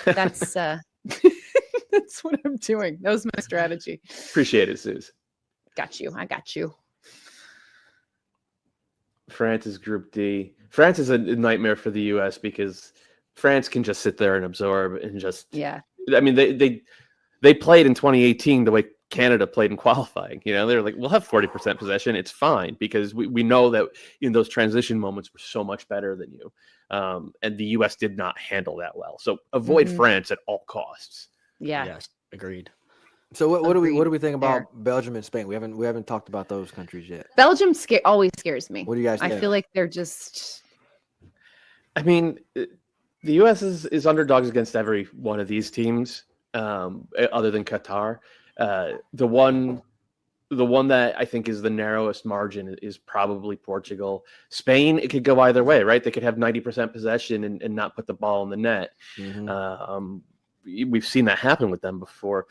That's that's what I'm doing. That was my strategy. Appreciate it, Suze. I got you. France is Group D. France is a nightmare for the U.S. because France can just sit there and absorb and just. Yeah. I mean, they played in 2018 the way Canada played in qualifying. They're like, we'll have 40% possession. It's fine because we know that in those transition moments we're so much better than you. And the U.S. did not handle that well. So avoid France at all costs. Yeah. Yes, agreed. So what do we think about Belgium and Spain? We haven't talked about those countries yet. Belgium always scares me. What do you guys think? I feel like they're just. I mean, the U.S. is underdogs against every one of these teams, other than Qatar. The one that I think is the narrowest margin is probably Portugal. Spain, it could go either way, right? They could have 90% possession and not put the ball in the net. Mm-hmm. We've seen that happen with them before.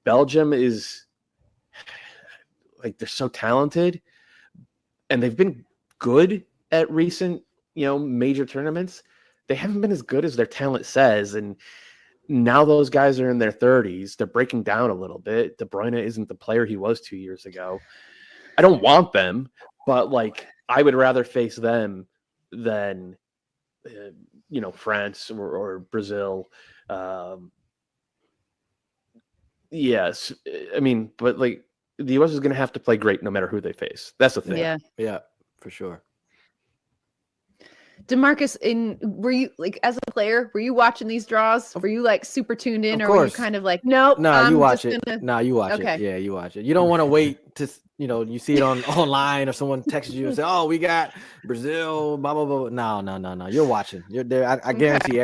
Belgium is they're so talented, and they've been good at recent, major tournaments. They haven't been as good as their talent says, and now those guys are in their 30s. They're breaking down a little bit. De Bruyne isn't the player he was 2 years ago. I don't want them, but I would rather face them than France or Brazil. Yes, I mean, but the U.S. is going to have to play great no matter who they face. That's the thing. Yeah, for sure. DaMarcus, were you as a player? Were you watching these draws? Were you super tuned in, or were you kind of nope? No, you watch it. No, you watch it. Yeah, you watch it. You don't want to wait to you see it online or someone texts you and say, "Oh, we got Brazil." Blah blah blah. No. You're watching. You're there. I guarantee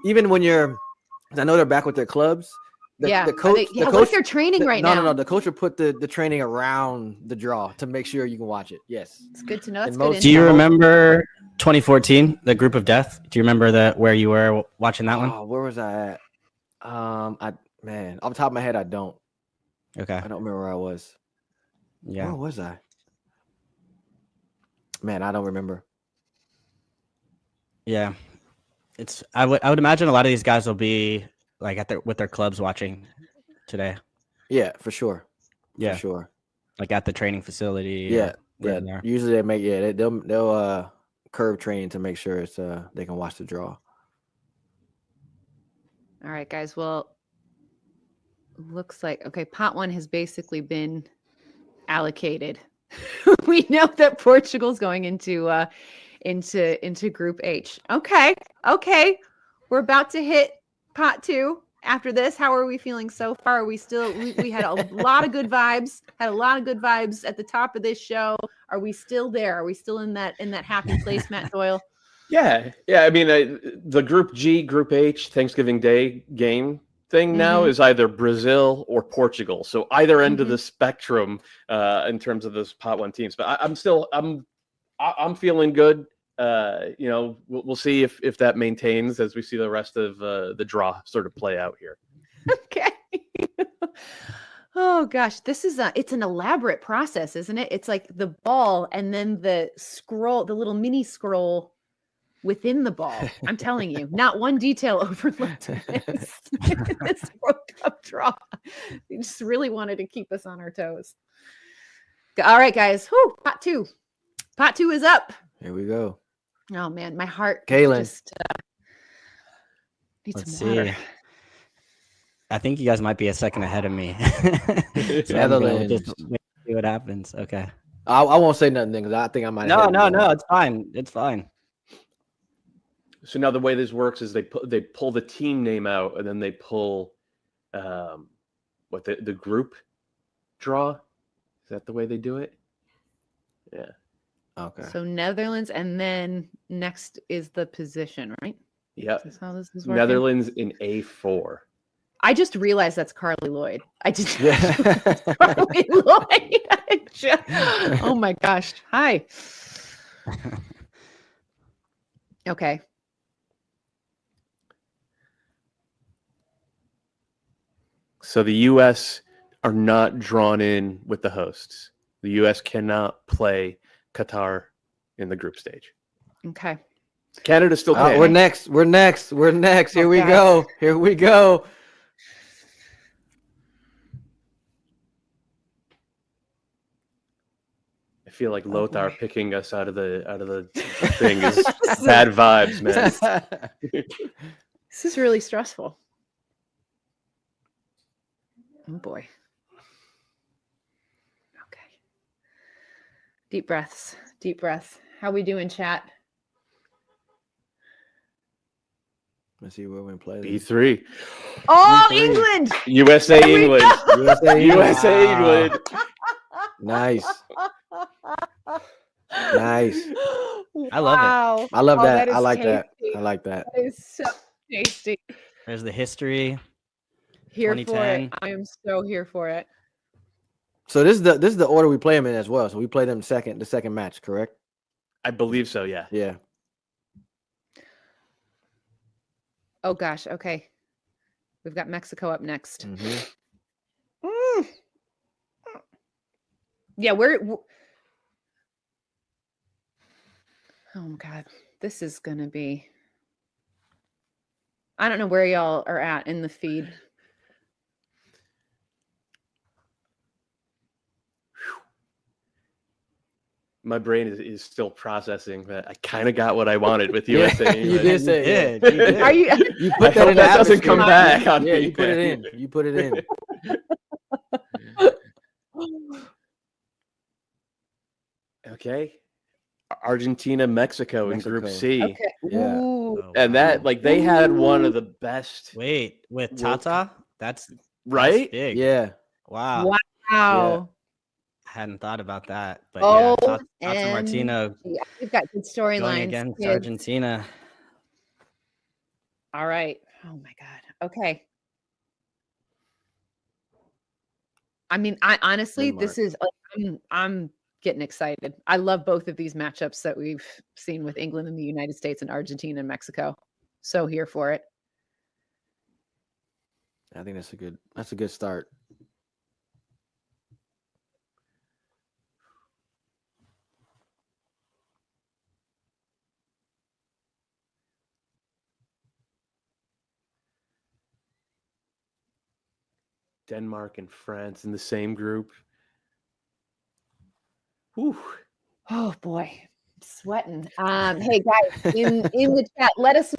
even when you're. I know they're back with their clubs. The coach. What's their training right now? No. The coach will put the training around the draw to make sure you can watch it. Yes, it's good to know. That's good. Do you remember 2014, the Group of Death? Do you remember where you were watching that one? Where was I at? Off the top of my head, I don't. Okay, I don't remember where I was. Yeah. Where was I? Man, I don't remember. Yeah. I would imagine a lot of these guys will be like with their clubs watching today. Yeah, for sure. Yeah. For sure. Like at the training facility. Yeah. Wherever they are. Usually they make they'll curve training to make sure it's they can watch the draw. All right, guys. Well, looks like pot one has basically been allocated. We know that Portugal's going into Group H. Okay. We're about to hit pot two after this. How are we feeling so far? Are we still we had a lot of good vibes. Had a lot of good vibes at the top of this show. Are we still there? Are we still in that happy place, Matt Doyle? Yeah. I mean, the Group G, Group H, Thanksgiving Day game thing now is either Brazil or Portugal. So either end of the spectrum in terms of those pot one teams. But I'm feeling good. We'll see if that maintains as we see the rest of the draw sort of play out here. Okay. Oh gosh, this is it's an elaborate process, isn't it? It's like the ball and then the little mini scroll within the ball. I'm telling you, not one detail overlooked in this World Cup draw. They just really wanted to keep us on our toes. All right, guys. Whew, pot two. Pot two is up. Here we go. Oh man, my heart Calen. just needs Let's some water. see. I think you guys might be a second ahead of me. So Netherlands. just see what happens. Okay. I won't say nothing because I think I might. No. It's fine. It's fine. So now the way this works is they pull the team name out and then they pull the group draw. Is that the way they do it? Yeah. Okay. So Netherlands, and then next is the position, right? Yeah. Is this how this is working? Netherlands in A4. I just realized that's Carly Lloyd. I did. Yeah. Carly Lloyd. Oh my gosh. Hi. Okay. So the U.S. are not drawn in with the hosts. The U.S. cannot play Qatar in the group stage. Okay. Canada still can. We're next. Here we go. I feel like Lothar picking us out of the thing is bad vibes, man. This is really stressful. Oh boy. Okay. Deep breaths. How we doing, chat? Let's see where we play. B3. Oh, B3. England! USA, England. USA, Wow. England. Nice. I love it. I love that. Is I like that. tasty. I like that. That is so tasty. There's the history. Here for it. 2010. I am so here for it. So this is the order we play them in as well. So we play them the second match, correct? I believe so, yeah. Yeah. Oh gosh. Okay. We've got Mexico up next. Yeah, oh God, this is gonna be. I don't know where y'all are at in the feed. My brain is still processing that I kind of got what I wanted with USA. You did say it. You did. Are you? You I put hope in that the doesn't come atmosphere. back on Yeah, me. you put it in. You put it in. Okay. Argentina, Mexico in Group C. Okay. Yeah. Ooh. Oh, And wow. that, like, they had one of the best, Wait, with World Tata? That's right? big. Yeah. Wow. Wow. I hadn't thought about that. But Oh, yeah, Tata and Martino yeah, we've got good going storylines. against kids. Argentina. All right. Oh my God. Okay. I mean, I honestly, this is I'm getting excited. I love both of these matchups that we've seen with England and the United States and Argentina and Mexico. So here for it. I think that's a good start. Denmark and France in the same group. Whew. Oh boy, I'm sweating. Hey guys, in the chat, let us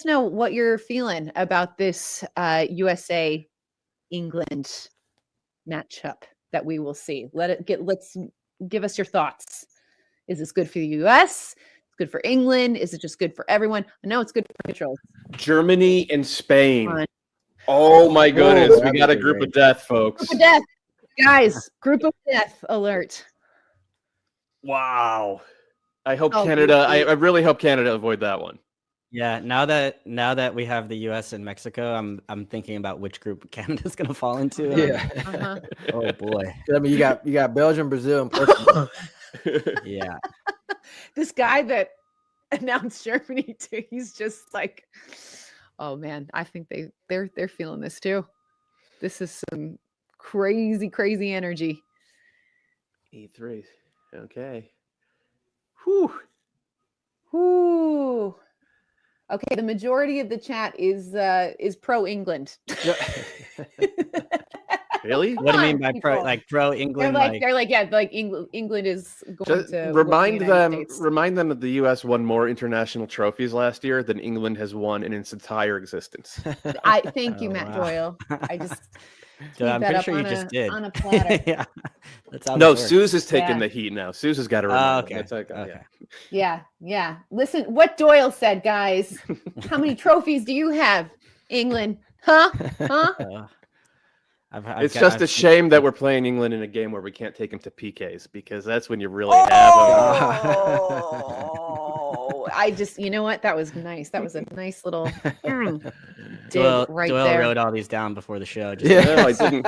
know what you're feeling about this USA England matchup that we will see. Let's give us your thoughts. Is this good for the US? It's good for England? Is it just good for everyone? I know it's good for neutrals. Germany and Spain. Oh my goodness, we got a group of death, folks. Group of death, guys. Group of death alert. Wow. I hope Canada. I really hope Canada avoid that one. Yeah, now that we have the U.S. and Mexico, I'm thinking about which group Canada's going to fall into. Yeah. Oh boy. I mean, you got Belgium, Brazil, and Portugal. Yeah. This guy that announced Germany too, he's just like, oh man, I think they're feeling this too. This is some crazy energy. E3. Okay. Whew. Whoo. Okay, the majority of the chat is pro England. Really? What do you mean by pro England? They're like England is going Just to remind win the United States. them that the U.S. won more international trophies last year than England has won in its entire existence. I thank you, Oh, Matt wow. Doyle. I just I'm pretty sure you just did. on a platter. Yeah. That's how No, this works. Suze is taking Yeah. the heat now. Suze has got to remember. Okay. That's okay. Okay. Yeah. Listen, what Doyle said, guys. How many trophies do you have, England? Huh? It's just a shame that we're playing England in a game where we can't take them to PKs, because that's when you really have them. Oh, I just, you know what? That was nice. That was a nice little Doyle there. wrote all these down before the show. No, I didn't.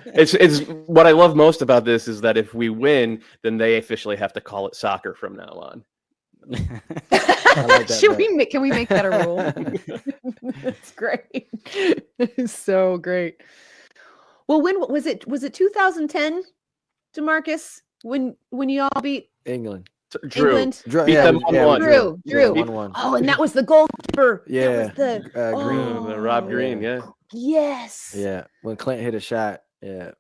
It's what I love most about this is that if we win, then they officially have to call it soccer from now on. Like that, Can we make that a rule? It's great. It's so great. Well, when was it? Was it 2010, DaMarcus? When you all beat England. Drew. England? Beat them 1-1. Drew. 1-1. Oh, and that was the goalkeeper. Yeah. That was the Green. The Rob Green, yeah. Yes. Yeah. When Clint hit a shot. Yeah.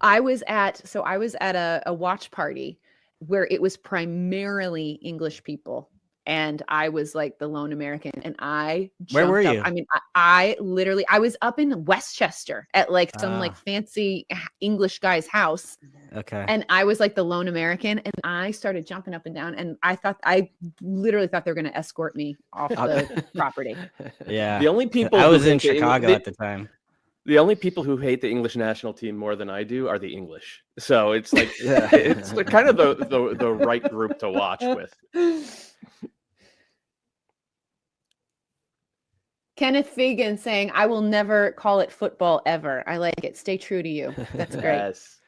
I was at a watch party where it was primarily English people, and I was like the lone American, and I jumped Where were up. you? I mean, I was up in Westchester at like some like fancy English guy's house. Okay. And I was like the lone American, and I started jumping up and down, and I literally thought they were going to escort me off the property. Yeah. The only people I who was in hate the Chicago at the time. The only people who hate the English national team more than I do are the English. So it's like Yeah. it's kind of the right group to watch with. Kenneth Fagan saying, "I will never call it football ever." I like it. Stay true to you. That's great. Yes.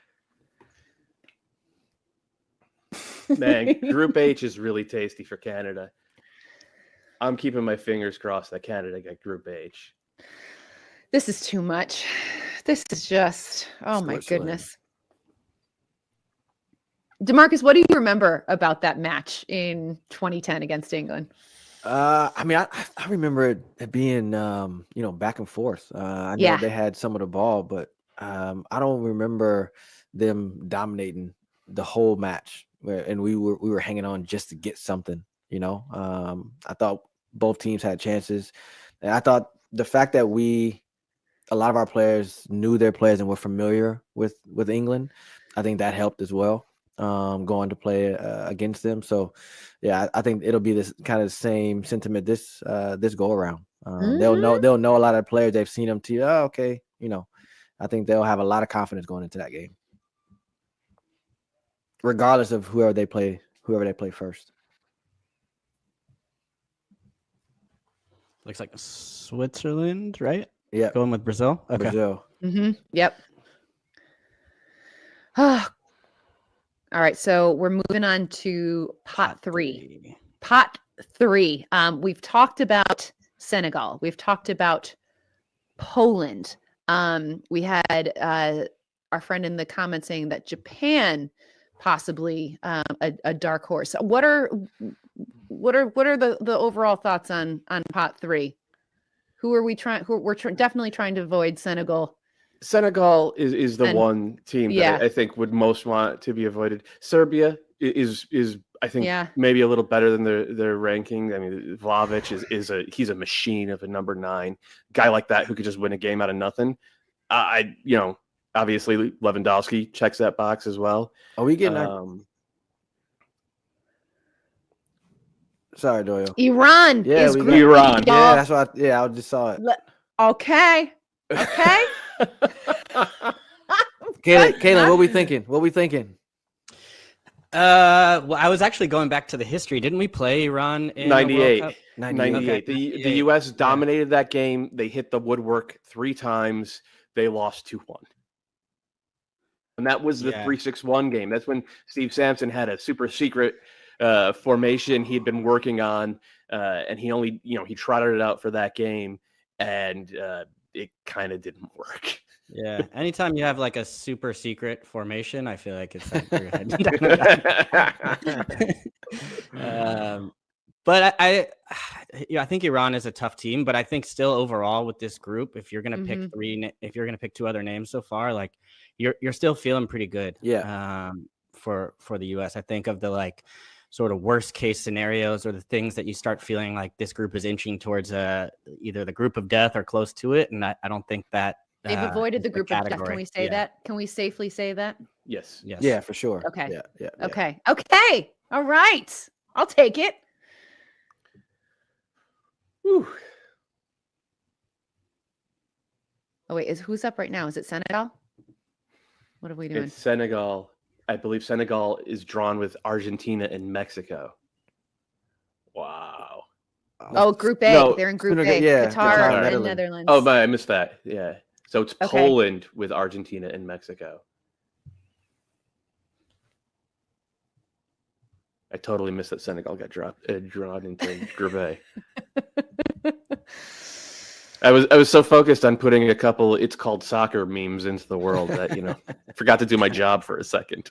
Man, Group H is really tasty for Canada. I'm keeping my fingers crossed that Canada got Group H. This is too much. This is just, oh my goodness. DaMarcus, what do you remember about that match in 2010 against England? I mean, I remember it being, back and forth. I know they had some of the ball, but I don't remember them dominating the whole match. And we were hanging on just to get something. I thought both teams had chances, and I thought the fact that a lot of our players knew their players and were familiar with England, I think that helped as well. Going to play against them. So, yeah, I think it'll be this kind of same sentiment this go around. They'll know a lot of players. They've seen them. Okay, I think they'll have a lot of confidence going into that game, regardless of whoever they play first. Looks like Switzerland, right? Yeah, going with Brazil. Okay. Brazil. Mm-hmm. Yep. All right, so we're moving on to pot three. Pot three. We've talked about Senegal. We've talked about Poland. We had our friend in the comments saying that Japan possibly a dark horse. What are the overall thoughts on pot three? Who are we trying? We're definitely trying to avoid Senegal Senegal is the And- one team that yeah. I think would most want to be avoided. Serbia is I think Yeah. maybe a little better than their ranking. I mean, Vlahovic he's a machine of a number 9 guy like that who could just win a game out of nothing. Obviously Lewandowski checks that box as well. Are we getting our... Sorry, Doyle. Iran Yeah, is we Group got- Iran. B, Yeah, y'all. that's what. I just saw it. Okay. Okay. Calen, what we thinking? What we thinking? Well, I was actually going back to the history. Didn't we play Iran in the World 98. Cup? 98. Okay. The U.S. dominated that game. They hit the woodwork 3 times. They lost 2-1. And that was the 3-6-1 game. That's when Steve Sampson had a super secret formation he had been working on, and he only, he trotted it out for that game, and it kind of didn't work. Yeah. Anytime you have like a super secret formation, I feel like it's like you're heading down. But I think Iran is a tough team, but I think still overall with this group, if you're gonna pick if you're gonna pick 2 other names so far, like you're still feeling pretty good. Yeah. For the US, I think of the like sort of worst case scenarios or the things that you start feeling like this group is inching towards either the group of death or close to it, and I don't think that They've avoided the is group of death. Can category. we say that? Can we safely say that? Yes. Yeah, for sure. Okay. Yeah. Okay. Okay. All right. I'll take it. Whew. Oh wait, who's up right now? Is it Senegal? What are we doing? It's Senegal. I believe Senegal is drawn with Argentina and Mexico. Wow. Oh, Group A. No, They're in Group Senegal- A. yeah, Qatar Qatar, and Netherlands. Netherlands. Oh, but I missed that. Yeah. So it's Okay. Poland with Argentina and Mexico. I totally missed that Senegal got drawn into Group A. I was so focused on putting a couple "it's called soccer" memes into the world that forgot to do my job for a second.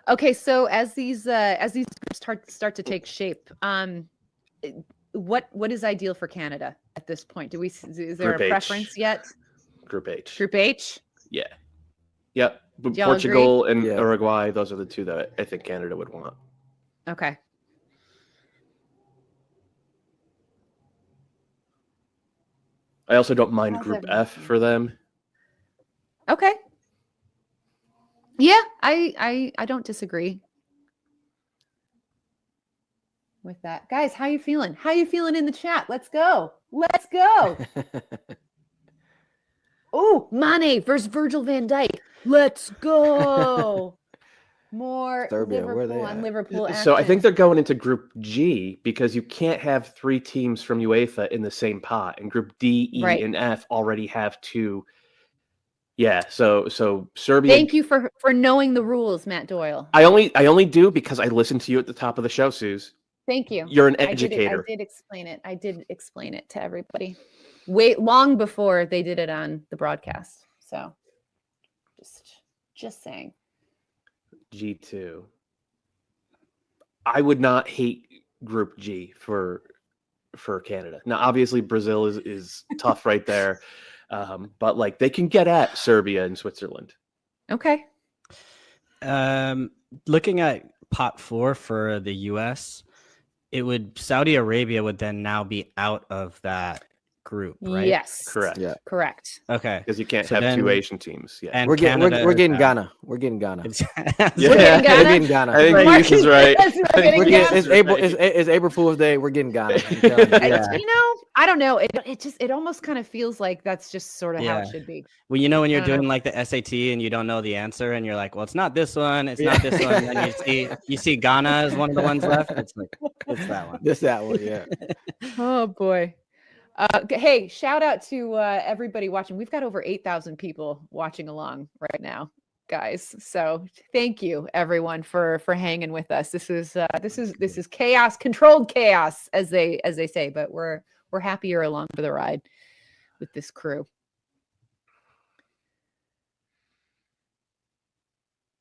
Okay, so as these groups start to take shape, what is ideal for Canada at this point? Is there Group a H. preference yet? Group H. Group H. Yeah. Yep. But y'all Portugal and Yeah. Uruguay, those are the 2 that I think Canada would want. Okay. I also don't mind How's Group everyone F feeling? for them. Okay. Yeah, I don't disagree with that. Guys, how you feeling? How you feeling in the chat? Let's go. Let's go. Oh, Mane versus Virgil van Dijk. Let's go. More Serbia, where are they Liverpool on at? Liverpool action. So I think they're going into Group G because you can't have 3 teams from UEFA in the same pot, and Group D, E, Right. and F already have 2. Yeah, so Serbia. Thank you for knowing the rules, Matt Doyle. I only do because I listened to you at the top of the show, Suze. Thank you. You're an I educator. did explain it. I did explain it to everybody. Long before they did it on the broadcast. So just saying. G2. I would not hate Group G for Canada. Now, obviously, Brazil is tough right there, but like they can get at Serbia and Switzerland. Okay. Looking at pot 4 for the US, Saudi Arabia would then now be out of that group, right? Yes. Correct. Yeah. Correct. Okay. Because you can't So have then- 2 Asian teams. Yeah. And We're getting Canada we're is getting out. Ghana. We're getting Ghana. Yeah. We're getting Ghana? We're getting Ghana. I think Marcus Reese is right. says we're I think getting We're Reese getting, is it's April. right. It's April Fool's Day. We're getting Ghana. I'm telling you. Yeah. I don't know. It just almost kind of feels like that's just sort of how Yeah. it should be. Well, when you're I don't know. doing like the SAT and you don't know the answer and you're like, well, it's not this one, it's not this one. And then you see Ghana as one of the ones left. It's like, it's that one. Just that one. Yeah. Oh boy. Hey, shout out to everybody watching. We've got over 8,000 people watching along right now, guys. So thank you everyone for hanging with us. This is chaos, controlled chaos, as they say, but we're happy you're along for the ride with this crew.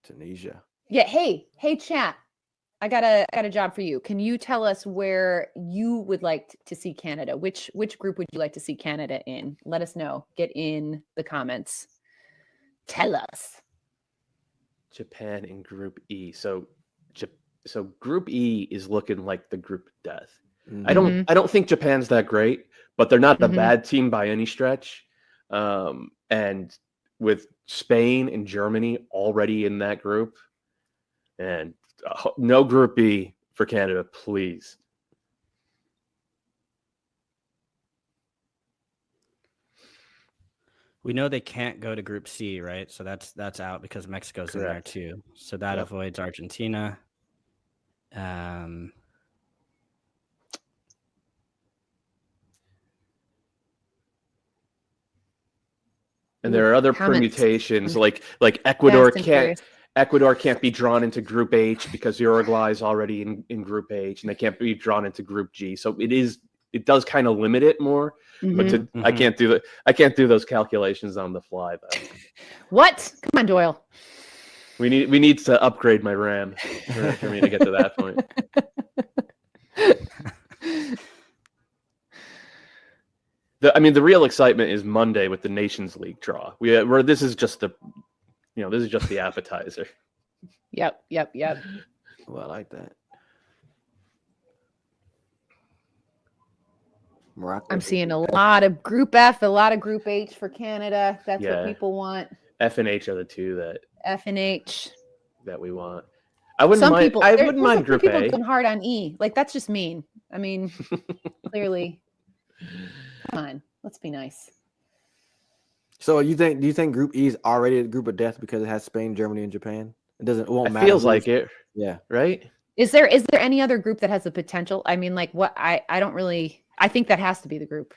Tunisia. Yeah. Hey, chat. I got a job for you. Can you tell us where you would like to see Canada? Which group would you like to see Canada in? Let us know. Get in the comments. Tell us. Japan in Group E. So Group E is looking like the group of death. Mhm. I don't think Japan's that great, but they're not a Mhm. bad team by any stretch. And with Spain and Germany already in that group, and no Group E for Canada, please. We know they can't go to Group C, right? So that's out because Mexico's in there Correct. too. So that Yep. avoids Argentina. And there are other Comments. permutations like Ecuador Fast and can't furious. Ecuador can't be drawn into Group H because Uruguay is already in Group H, and they can't be drawn into Group G. So it does kind of limit it more. But Mhm. I can't do those calculations on the fly though. What? Come on, Doyle. We need to upgrade my RAM for me to get to that point. The real excitement is Monday with the Nations League draw. This is just the appetizer. Yep. Well, I like that. Morocco. I'm seeing a lot of Group F, a lot of Group H for Canada. That's what Yeah. people want. F and H are the two F and H. that we want. I wouldn't Some mind. people, I there's wouldn't some mind Group people A. going hard on E. Like, that's just mean. I mean, clearly. Come on, let's be nice. So do you think Group E is already a group of death because it has Spain, Germany, and Japan? It won't matter. Feels like it. Yeah. Right. Is there any other group that has the potential? I mean, like, what I don't really. I think that has to be the group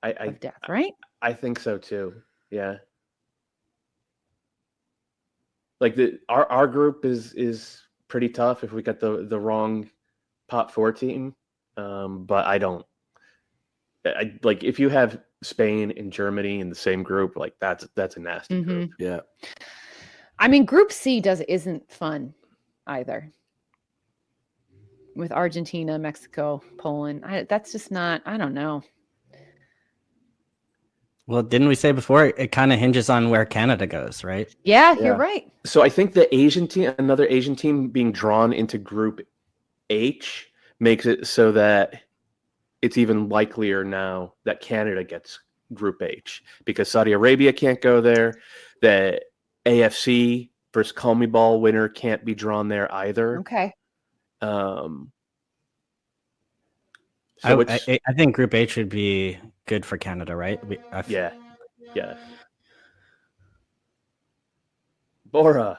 of death, right? I think so too. Yeah. Like our group is pretty tough if we got the wrong pot 4 team. But I don't. Like if you have Spain and Germany in the same group, like that's a nasty group. Yeah. I mean, Group C isn't fun either. With Argentina, Mexico, Poland, that's just not. I don't know. Well, didn't we say before it kind of hinges on where Canada goes, right? Yeah, you're right. So I think another Asian team being drawn into Group H makes it so that it's even likelier now that Canada gets Group H because Saudi Arabia can't go there. The AFC versus CONMEBOL winner can't be drawn there either. Okay. So I think Group H would be good for Canada, right? Yeah. Bora.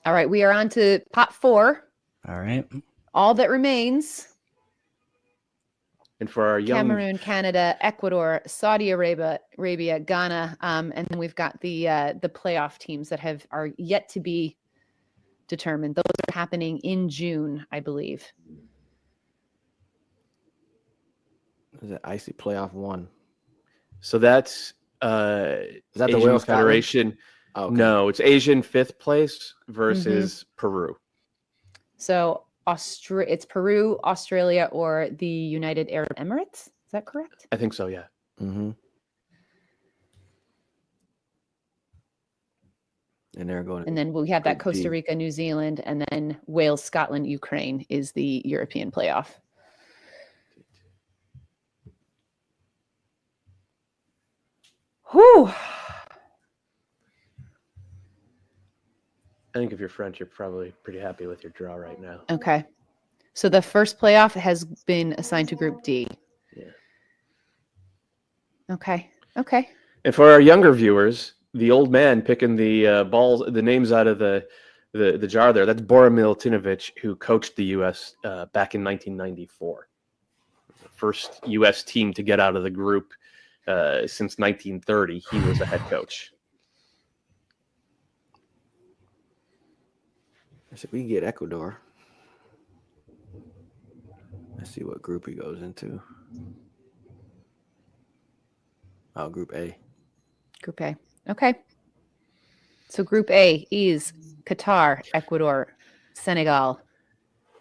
All right, we are on to pot 4. All right. All that remains. And for our young Cameroon, Canada, Ecuador, Saudi Arabia, Ghana, and then we've got the playoff teams that are yet to be determined. Those are happening in June, I believe. Is it icy playoff 1? So that's Is that the Asian Wales Federation. Oh, okay. No, it's Asian 5th place versus Peru. So it's Peru, Australia, or the United Arab Emirates. Is that correct? I think so, yeah. Mm-hmm. And they're going. And then we have that Costa Rica, New Zealand, and then Wales, Scotland, Ukraine is the European playoff. Whew. I think if you're French, you're probably pretty happy with your draw right now. Okay. So the first playoff has been assigned to Group D. Yeah. Okay. And for our younger viewers, the old man picking the names out of the jar there, that's Bora Milutinovic, who coached the U.S. Back in 1994. The first U.S. team to get out of the group since 1930. He was a head coach. So we can get Ecuador. Let's see what group he goes into. Oh, Group A. Group A. Okay. So Group A is Qatar, Ecuador, Senegal,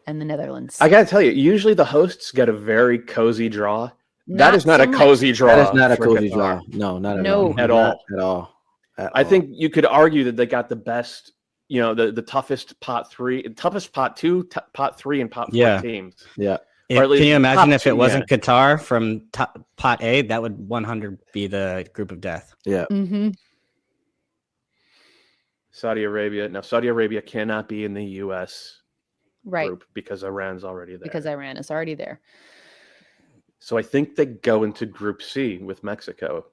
and the Netherlands. I got to tell you, usually the hosts get a very cozy draw. That is not so a cozy draw. That is not a for cozy Qatar. draw. No, not at No. all. At Not all. At all. At I all. think you could argue that they got the best, the toughest pot 3, toughest pot 2, pot 3, and pot 4 Yeah. teams. Yeah. Or at least Can you imagine top if it two, wasn't Qatar from pot A? That would 100 be the group of death. Yeah. Mm-hmm. Saudi Arabia. Now, Saudi Arabia cannot be in the U.S. Right. group because Iran's already there. Because Iran is already there. So I think they go into Group C with Mexico.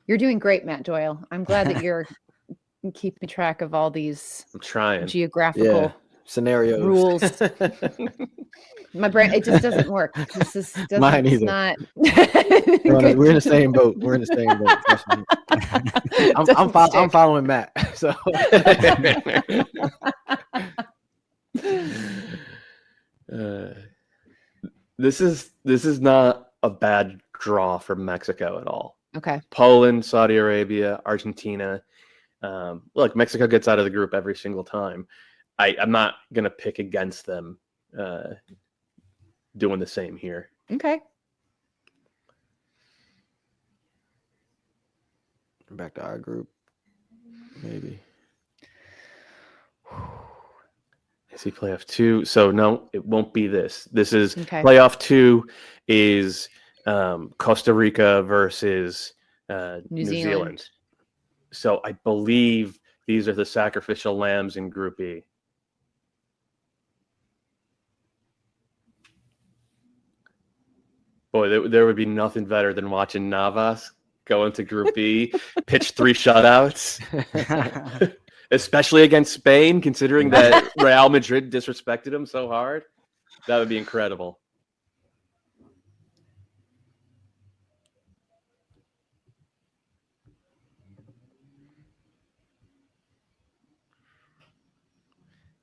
You're doing great, Matt Doyle. I'm glad that you're keeping track of all these I'm trying. geographical Yeah. Scenarios. rules. My brain, it just doesn't work. This is doesn't, Mine it's either. not. We're in the same boat. We're in the same boat. Trust me. I'm following Matt. So this is not a bad draw for Mexico at all. Okay. Poland, Saudi Arabia, Argentina. Look, Mexico gets out of the group every single time. I'm not going to pick against them doing the same here. Okay. back to our group, maybe. See playoff 2. So no, it won't be this. This is Okay. playoff 2 is Costa Rica versus New Zealand. So I believe these are the sacrificial lambs in Group E. Boy, there would be nothing better than watching Navas go into Group B, pitch 3 shutouts, especially against Spain, considering that Real Madrid disrespected him so hard. That would be incredible.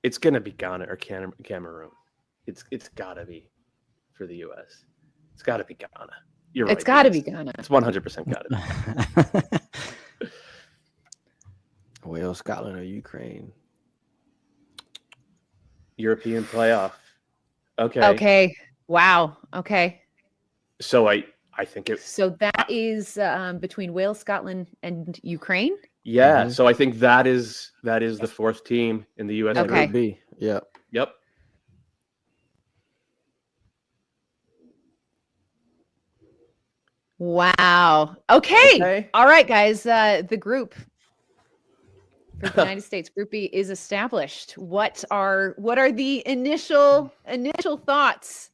It's going to be Ghana or Cameroon. It's got to be for the U.S. It's got to be Ghana. You're right. It's got to be Ghana. It's 100% got to be. Wales, Scotland, or Ukraine. European playoff. Okay. Okay. Wow. Okay. So I think it. So that is between Wales, Scotland, and Ukraine. Yeah. Mhm. So I think that is the 4th team in the U.S. Okay. group. B. Yeah. Yep. Wow. Okay. All right, guys. The group for the United States, Group B, is established. What are the initial thoughts?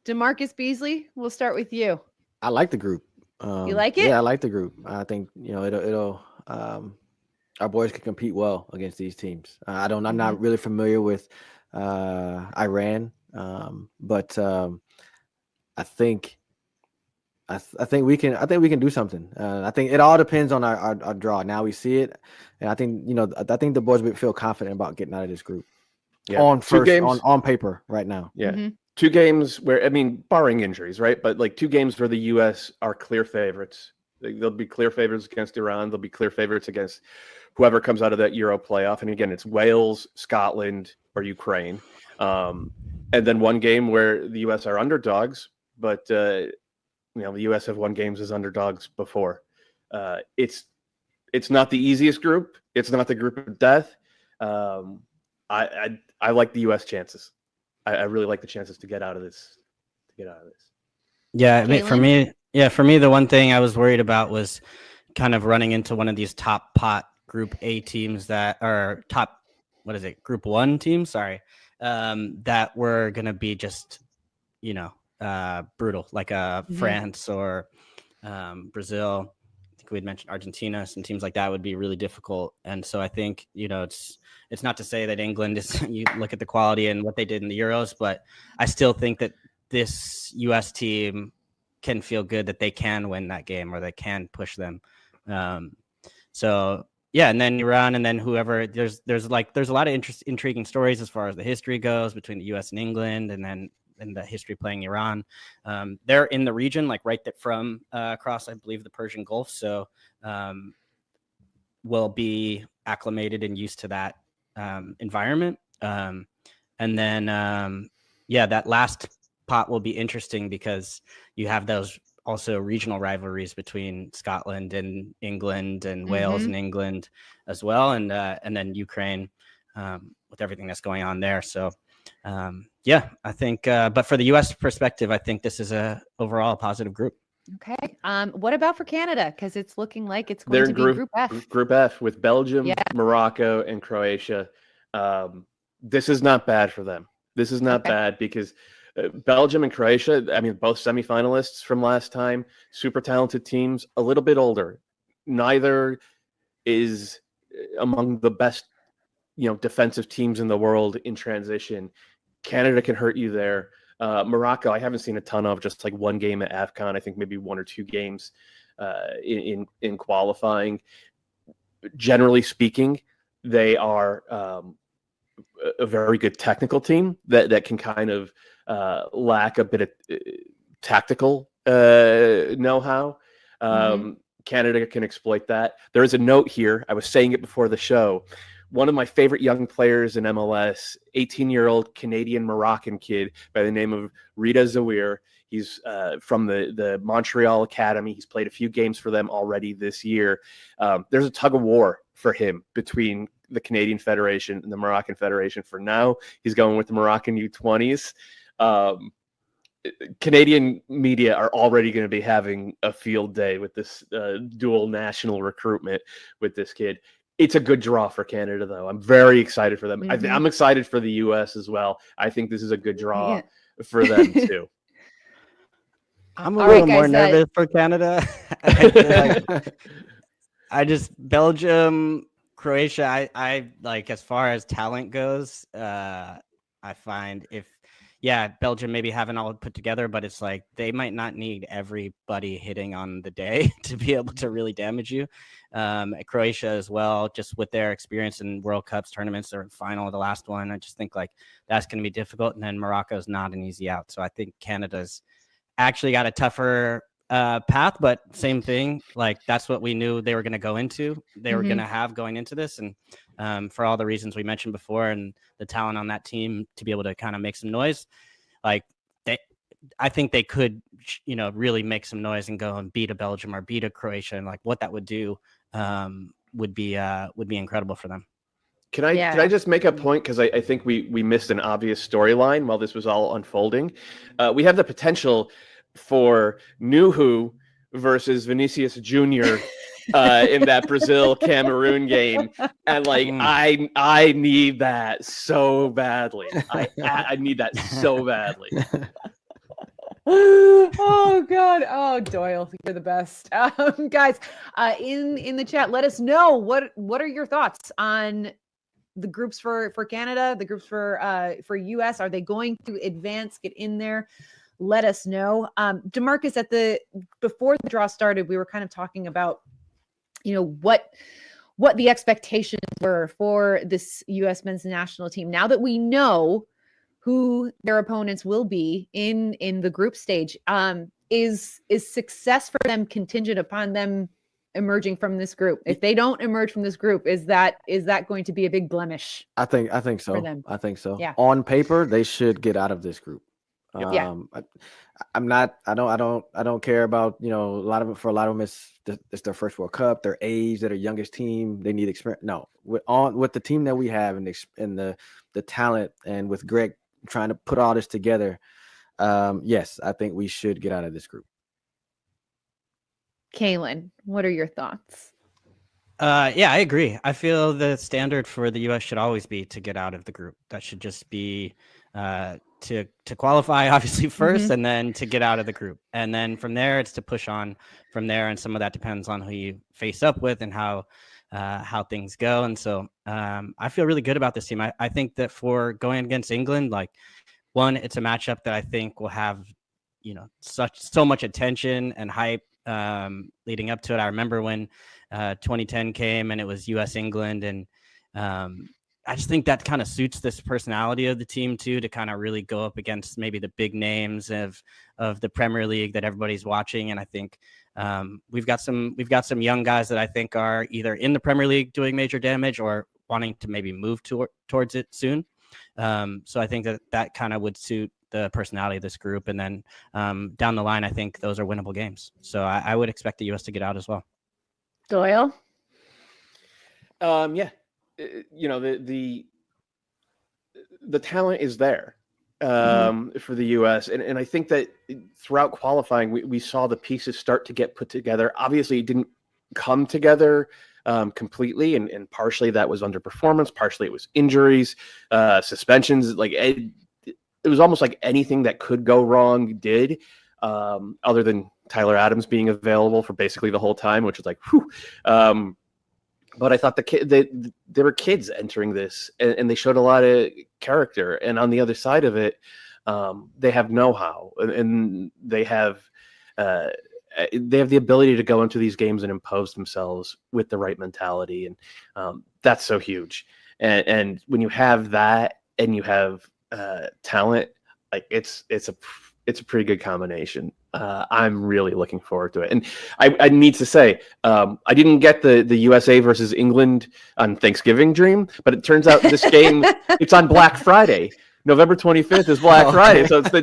DaMarcus Beasley, we'll start with you. I like the group. You like it? Yeah, I like the group. I think it'll our boys can compete well against these teams. I'm not really familiar with Iran, but I think we can do something. I think it all depends on our draw. Now we see it, and I think the boys would feel confident about getting out of this group. Yeah. On 2 games on paper right now. Yeah. Mhm. 2 games where, I mean, barring injuries, right? But like 2 games where the U.S. are clear favorites. They'll be clear favorites against Iran. They'll be clear favorites against whoever comes out of that Euro playoff. And again, it's Wales, Scotland, or Ukraine. And then 1 game where the U.S. are underdogs, but the U.S. have won games as underdogs before. It's not the easiest group. It's not the group of death. I like the U.S. chances. I really like the chances to get out of this. Yeah, I mean, Calen? for me, the one thing I was worried about was kind of running into one of these top pot Group A teams that are top, Group 1 teams, sorry, that were going to be just, brutal, like France or Brazil. I think we had mentioned Argentina. Some teams like that would be really difficult. And so I think, it's not to say that England is, you look at the quality and what they did in the Euros, but I still think that this U.S. team can feel good that they can win that game or they can push them. So yeah, and then Iran, and then whoever. There's a lot of intriguing stories as far as the history goes between the U.S. and England, and then in the history playing Iran. They're in the region, like right from across, I believe, the Persian Gulf. So will be acclimated and used to that environment. And then, that last pot will be interesting because you have those also regional rivalries between Scotland and England and Wales and England as well. And then Ukraine with everything that's going on there. So, I think, but for the U.S. perspective, I think this is a overall positive group. Okay. What about for Canada? Because it's looking like it's going to be Group F. Group F with Belgium, Morocco, and Croatia. This is not bad for them. This is not bad because Belgium and Croatia, I mean, both semifinalists from last time, super talented teams, a little bit older. Neither is among the best, defensive teams in the world in transition. Canada can hurt you there. Morocco, I haven't seen a ton of, just like one game at AFCON. I think maybe 1 or 2 games in qualifying. Generally speaking, they are a very good technical team that can kind of lack a bit of tactical know-how. Canada can exploit that. There is a note here. I was saying it before the show. One of my favorite young players in MLS, 18-year-old Canadian-Moroccan kid by the name of Rida Zawir. He's from the Montreal Academy. He's played a few games for them already this year. There's a tug of war for him between the Canadian Federation and the Moroccan Federation. For now, he's going with the Moroccan U20s. Canadian media are already going to be having a field day with this dual national recruitment with this kid. It's a good draw for Canada, though. I'm very excited for them. I'm excited for the U.S. as well. I think this is a good draw for them, too. I'm a little more nervous for Canada. Belgium, Croatia, I like, as far as talent goes, I find Belgium maybe haven't all put together, but it's like they might not need everybody hitting on the day to be able to really damage you. Croatia as well, just with their experience in World Cups, tournaments, they're in final of the last one. I just think like that's going to be difficult. And then Morocco's not an easy out. So I think Canada's actually got a tougher path, but same thing. Like that's what we knew they were going to go into. They were going to have going into this. And for all the reasons we mentioned before and the talent on that team to be able to kind of make some noise, like I think they could, really make some noise and go and beat a Belgium or beat a Croatia, and like what that would do would be incredible for them. Can I just make a point? Because I think we missed an obvious storyline while this was all unfolding. We have the potential for Nuhu versus Vinicius Jr. In that Brazil-Cameroon game. And like, I need that so badly. I need that so badly. Oh God. Oh, Doyle, you're the best. Guys, in the chat, let us know what are your thoughts on the groups for Canada, the groups for US. Are they going to advance, get in there? Let us know. DaMarcus, before the draw started, we were kind of talking about what the expectations were for this U.S. men's national team. Now that we know who their opponents will be in the group stage, is success for them contingent upon them emerging from this group? If they don't emerge from this group, is that going to be a big blemish? I think so. For them? I think so. Yeah. On paper, they should get out of this group. Yeah. I don't care about, a lot of them it's their first World Cup, their age, they're their youngest team, they need experience. No, with the team that we have and the talent, and with Greg trying to put all this together, yes, I think we should get out of this group. Calen, what are your thoughts? I agree. I feel the standard for the U.S. should always be to get out of the group. That should just be to qualify obviously first, and then to get out of the group, and then from there it's to push on from there, and some of that depends on who you face up with and how things go. And so I feel really good about this team. I think that for going against England, like, one, it's a matchup that I think will have so much attention and hype leading up to it. I remember when 2010 came and it was US England, and I just think that kind of suits this personality of the team too, to kind of really go up against maybe the big names of the Premier League that everybody's watching. And I think we've got some young guys that I think are either in the Premier League doing major damage or wanting to maybe move towards it soon. So I think that kind of would suit the personality of this group. And then down the line, I think those are winnable games. So I would expect the U.S. to get out as well. Doyle? Yeah. The talent is there for the U.S. And I think that throughout qualifying, we saw the pieces start to get put together. Obviously, it didn't come together completely, and partially that was underperformance, partially it was injuries, suspensions. Like it was almost like anything that could go wrong did, other than Tyler Adams being available for basically the whole time, which was like, whew. But I thought there were kids entering this, and they showed a lot of character. And on the other side of it, they have know-how, and they have the ability to go into these games and impose themselves with the right mentality, and that's so huge. And when you have that, and you have talent, like it's a pretty good combination. I'm really looking forward to it. And I need to say, I didn't get the USA versus England on Thanksgiving dream, but it turns out this game, it's on Black Friday. November 25th is Black Friday, so it's the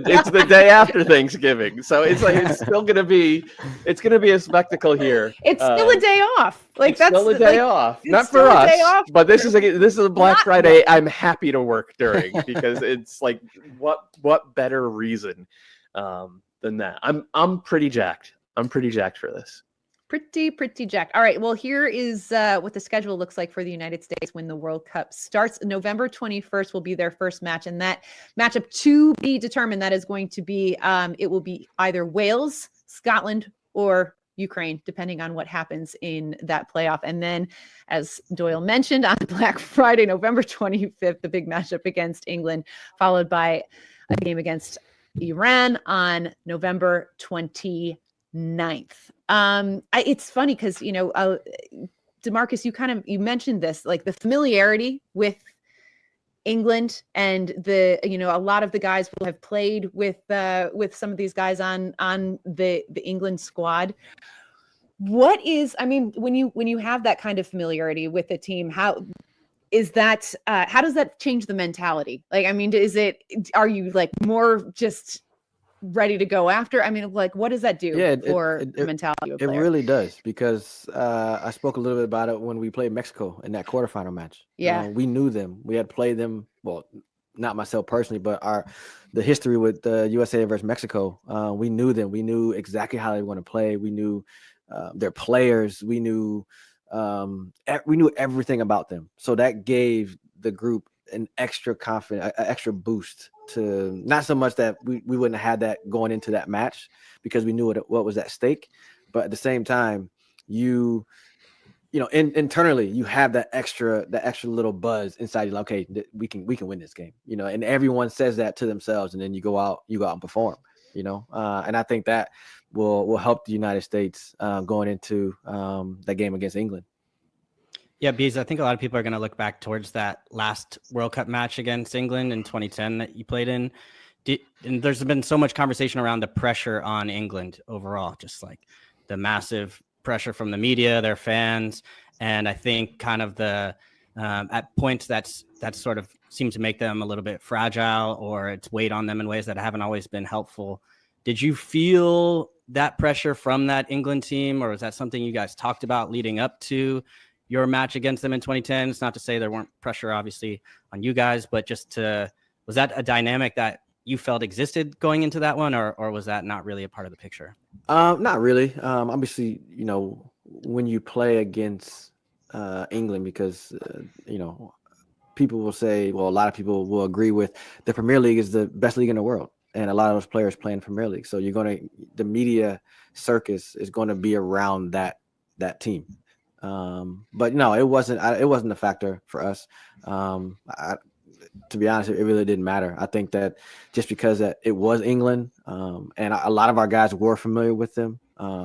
day after Thanksgiving. So it's still gonna be a spectacle here. It's still a day off. Like it's that's still a day off. Not for us, but this is a Black Friday I'm happy to work during, because it's like what better reason than that. I'm pretty jacked. I'm pretty jacked for this. Pretty jacked. All right. Well, here is what the schedule looks like for the United States when the World Cup starts. November 21st will be their first match, and that matchup to be determined, that is going to be, it will be either Wales, Scotland, or Ukraine, depending on what happens in that playoff. And then, as Doyle mentioned, on Black Friday, November 25th, the big matchup against England, followed by a game against Iran on November 29th. It's funny because, DaMarcus, you mentioned this, like the familiarity with England, and a lot of the guys will have played with some of these guys on the England squad. What is, when you have that kind of familiarity with a team, how does that change the mentality? Like, are you like more just ready to go after? What does that do for the mentality of a player? It really does, because I spoke a little bit about it when we played Mexico in that quarterfinal match. Yeah. We knew them. We had played them. Well, not myself personally, but the history with the USA versus Mexico. We knew them. We knew exactly how they want to play. We knew their players. We knew everything about them. So that gave the group an extra extra boost, to not so much that we wouldn't have had that going into that match, because we knew what was at stake, but at the same time, internally you have that extra little buzz inside you, like, okay, we can win this game, and everyone says that to themselves, and then you go out and perform, and I think that will help the United States going into that game against England. Yeah, Bees, I think a lot of people are going to look back towards that last World Cup match against England in 2010 that you played in. And there's been so much conversation around the pressure on England overall, just like the massive pressure from the media, their fans. And I think kind of at points that's sort of seemed to make them a little bit fragile, or it's weighed on them in ways that haven't always been helpful. Did you feel that pressure from that England team, or was that something you guys talked about leading up to your match against them in 2010? It's not to say there weren't pressure, obviously, on you guys, but was that a dynamic that you felt existed going into that one, or was that not really a part of the picture? Not really. Obviously, when you play against England, because, people will say, well, a lot of people will agree with, the Premier League is the best league in the world, and a lot of those players play in Premier League. So the media circus is going to be around that team. But no, it wasn't a factor for us. To be honest, it really didn't matter. I think that just because it was England, and a lot of our guys were familiar with them,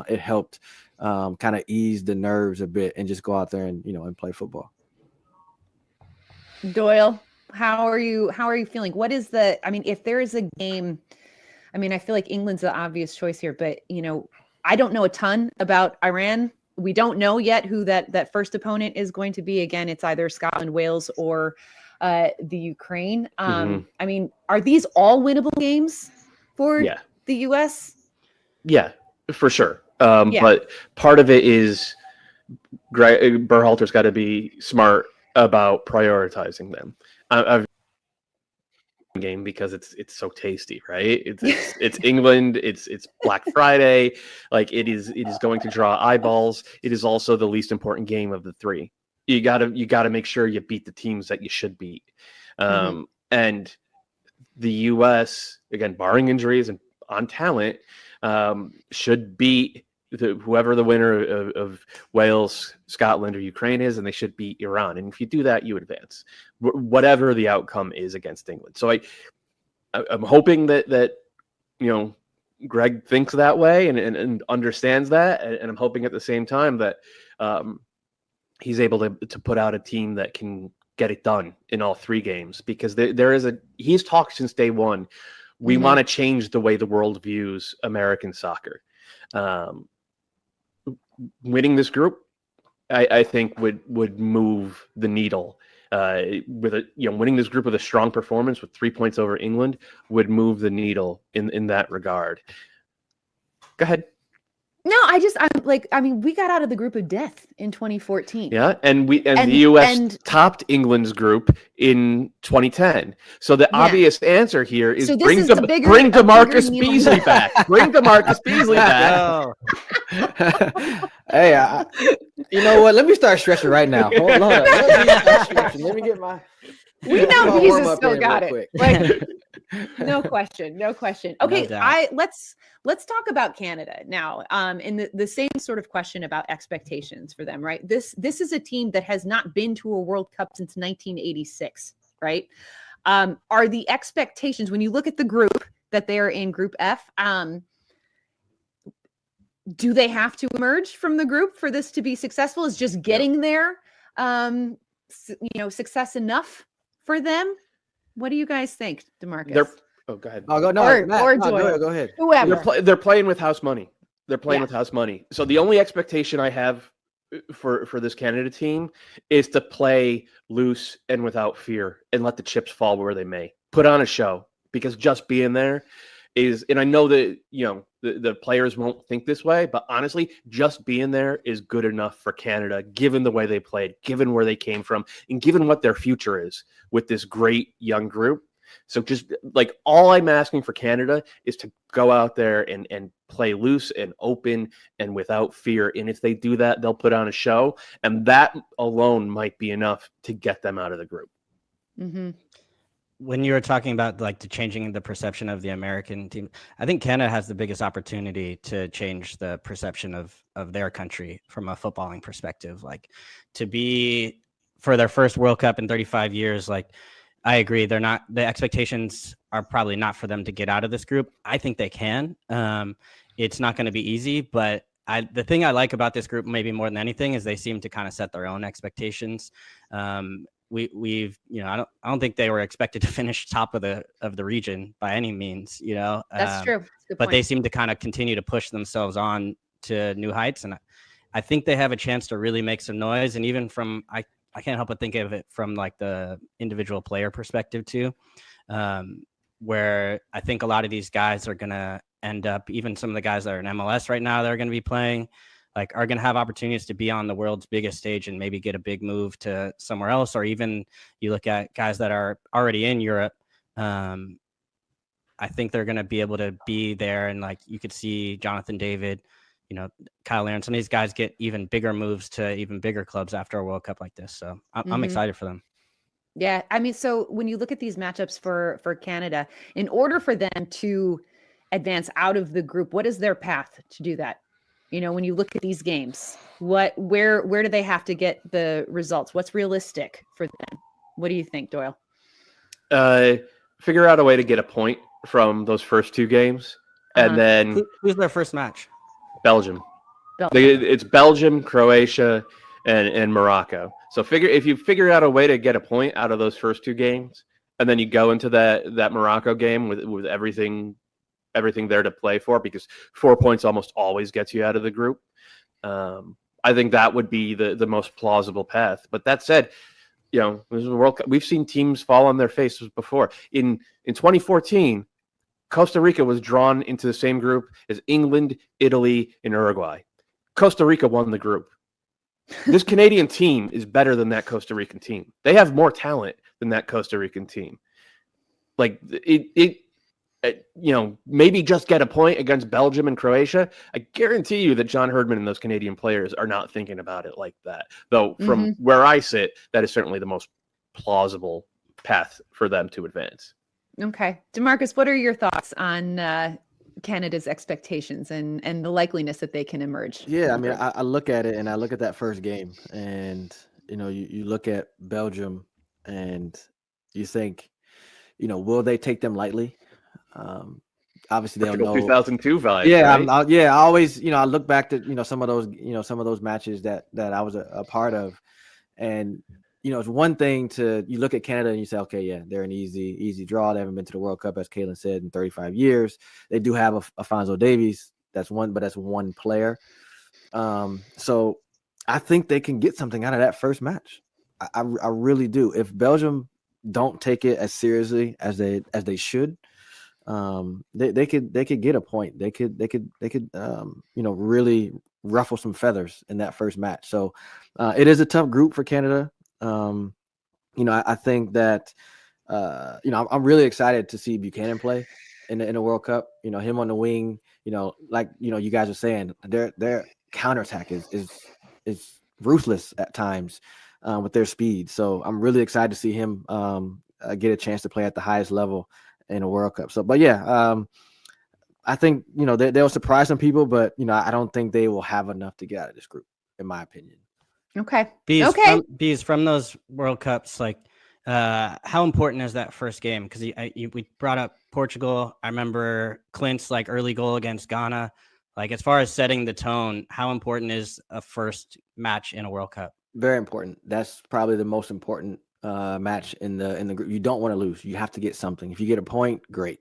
it helped kind of ease the nerves a bit and just go out there and and play football. Doyle, how are you feeling? What is if there is a game, I feel like England's the obvious choice here, but I don't know a ton about Iran. We don't know yet who that first opponent is going to be. Again, it's either Scotland, Wales, or the Ukraine. Are these all winnable games for the US? Yeah, for sure. But part of it is Berhalter's got to be smart about prioritizing them. I've game because it's so tasty, right? It's England. It's Black Friday. Like it is going to draw eyeballs. It is also the least important game of the three. You gotta make sure you beat the teams that you should beat. And the US, again, barring injuries and on talent, should beat whoever the winner of Wales, Scotland, or Ukraine is, and they should beat Iran. And if you do that, you advance, whatever the outcome is against England. So I'm hoping that Greg thinks that way and understands that, and I'm hoping at the same time that he's able to put out a team that can get it done in all three games, because he's talked since day one. We want to change the way the world views American soccer. Winning this group, I think would move the needle. Winning this group with a strong performance with 3 points over England would move the needle in that regard. Go ahead. No, we got out of the group of death in 2014. Yeah, and the US topped England's group in 2010. So the obvious answer here is bring DaMarcus Beasley back. Bring DaMarcus Beasley back. Hey, you know what? Let me start stretching right now. Hold on. Let me get my. We know Jesus still got it. Like, no question. Okay, no let's talk about Canada now. In the same sort of question about expectations for them, right? This is a team that has not been to a World Cup since 1986, right? Are the expectations, when you look at the group that they are in, Group F, do they have to emerge from the group for this to be successful? Is just getting there, success enough for them? What do you guys think, DaMarcus? Go ahead. Oh, go no, or Doyle, go ahead. Whoever. They're playing with house money. With house money. So the only expectation I have for this Canada team is to play loose and without fear and let the chips fall where they may. Put on a show, because just being there is, and I know that the players won't think this way, but honestly, just being there is good enough for Canada, given the way they played, given where they came from, and given what their future is with this great young group. So just all I'm asking for Canada is to go out there and play loose and open and without fear. And if they do that, they'll put on a show, and that alone might be enough to get them out of the group. Mm-hmm. When you were talking about the changing the perception of the American team, I think Canada has the biggest opportunity to change the perception of their country from a footballing perspective. To be for their first World Cup in 35 years, I agree. The expectations are probably not for them to get out of this group. I think they can. It's not going to be easy, but the thing I like about this group, maybe more than anything, is they seem to kind of set their own expectations. I don't think they were expected to finish top of the region by any means, That's true. But they seem to kind of continue to push themselves on to new heights. And I think they have a chance to really make some noise. And even from, I can't help but think of it from the individual player perspective too, where I think a lot of these guys are going to end up, even some of the guys that are in MLS right now, they're going to be playing, are going to have opportunities to be on the world's biggest stage and maybe get a big move to somewhere else. Or even you look at guys that are already in Europe. I think they're going to be able to be there. And you could see Jonathan David, Kyle Aaron, some of these guys get even bigger moves to even bigger clubs after a World Cup like this. So I'm excited for them. Yeah. So when you look at these matchups for Canada, in order for them to advance out of the group, what is their path to do that? When you look at these games, where do they have to get the results? What's realistic for them? What do you think, Doyle? Figure out a way to get a point from those first two games. And then who's their first match? Belgium. It's Belgium, Croatia, and Morocco. So if you figure out a way to get a point out of those first 2 games, and then you go into that Morocco game with everything there to play for, because 4 points almost always gets you out of the group. I think that would be the most plausible path. But that said, this is a World Cup. We've seen teams fall on their faces before. In 2014, Costa Rica was drawn into the same group as England, Italy, and Uruguay. Costa Rica won the group. This Canadian team is better than that Costa Rican team. They have more talent than that Costa Rican team. Like maybe just get a point against Belgium and Croatia. I guarantee you that John Herdman and those Canadian players are not thinking about it like that. Though from where I sit, that is certainly the most plausible path for them to advance. Okay. DaMarcus, what are your thoughts on Canada's expectations and the likeliness that they can emerge? Yeah, I mean, I look at it and I look at that first game, and you look at Belgium and you think, will they take them lightly? Obviously they don't know. 2002 vibes. Yeah, right? I always, I look back to some of those matches that I was a part of, and it's one thing you look at Canada and you say, okay, yeah, they're an easy draw. They haven't been to the World Cup, as Calen said, in 35 years. They do have Alphonso Davies. That's one player. So I think they can get something out of that first match. I really do. If Belgium don't take it as seriously as they should, they could get a point. They could really ruffle some feathers in that first match. So it is a tough group for Canada. I think that I'm really excited to see Buchanan play in the World Cup. Him on the wing. You guys are saying, their counterattack is ruthless at times with their speed. So I'm really excited to see him get a chance to play at the highest level in a World Cup. So, but yeah, I think they'll surprise some people, but I don't think they will have enough to get out of this group, in my opinion. Okay. Bees, from those World Cups, how important is that first game? Because we brought up Portugal. I remember Clint's early goal against Ghana. As far as setting the tone, how important is a first match in a World Cup? Very important. That's probably the most important match in the group. You don't want to lose. You have to get something. If you get a point, great.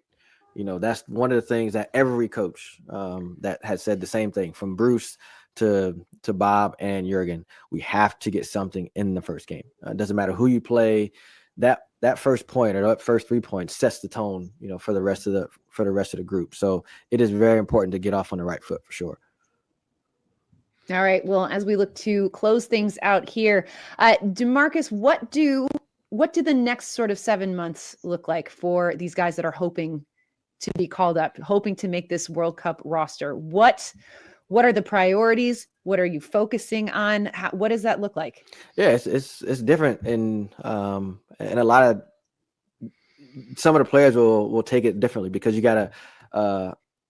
That's one of the things that every coach that has said the same thing, from Bruce to Bob and Jurgen. We have to get something in the first game. It doesn't matter who you play. That first point or that first 3 points sets the tone, for the rest of the group. So it is very important to get off on the right foot for sure. All right. Well, as we look to close things out here, DaMarcus, what do the next sort of 7 months look like for these guys that are hoping to be called up, hoping to make this World Cup roster? What are the priorities? What are you focusing on? What does that look like? Yeah, it's different, and a lot of some of the players will take it differently, because you got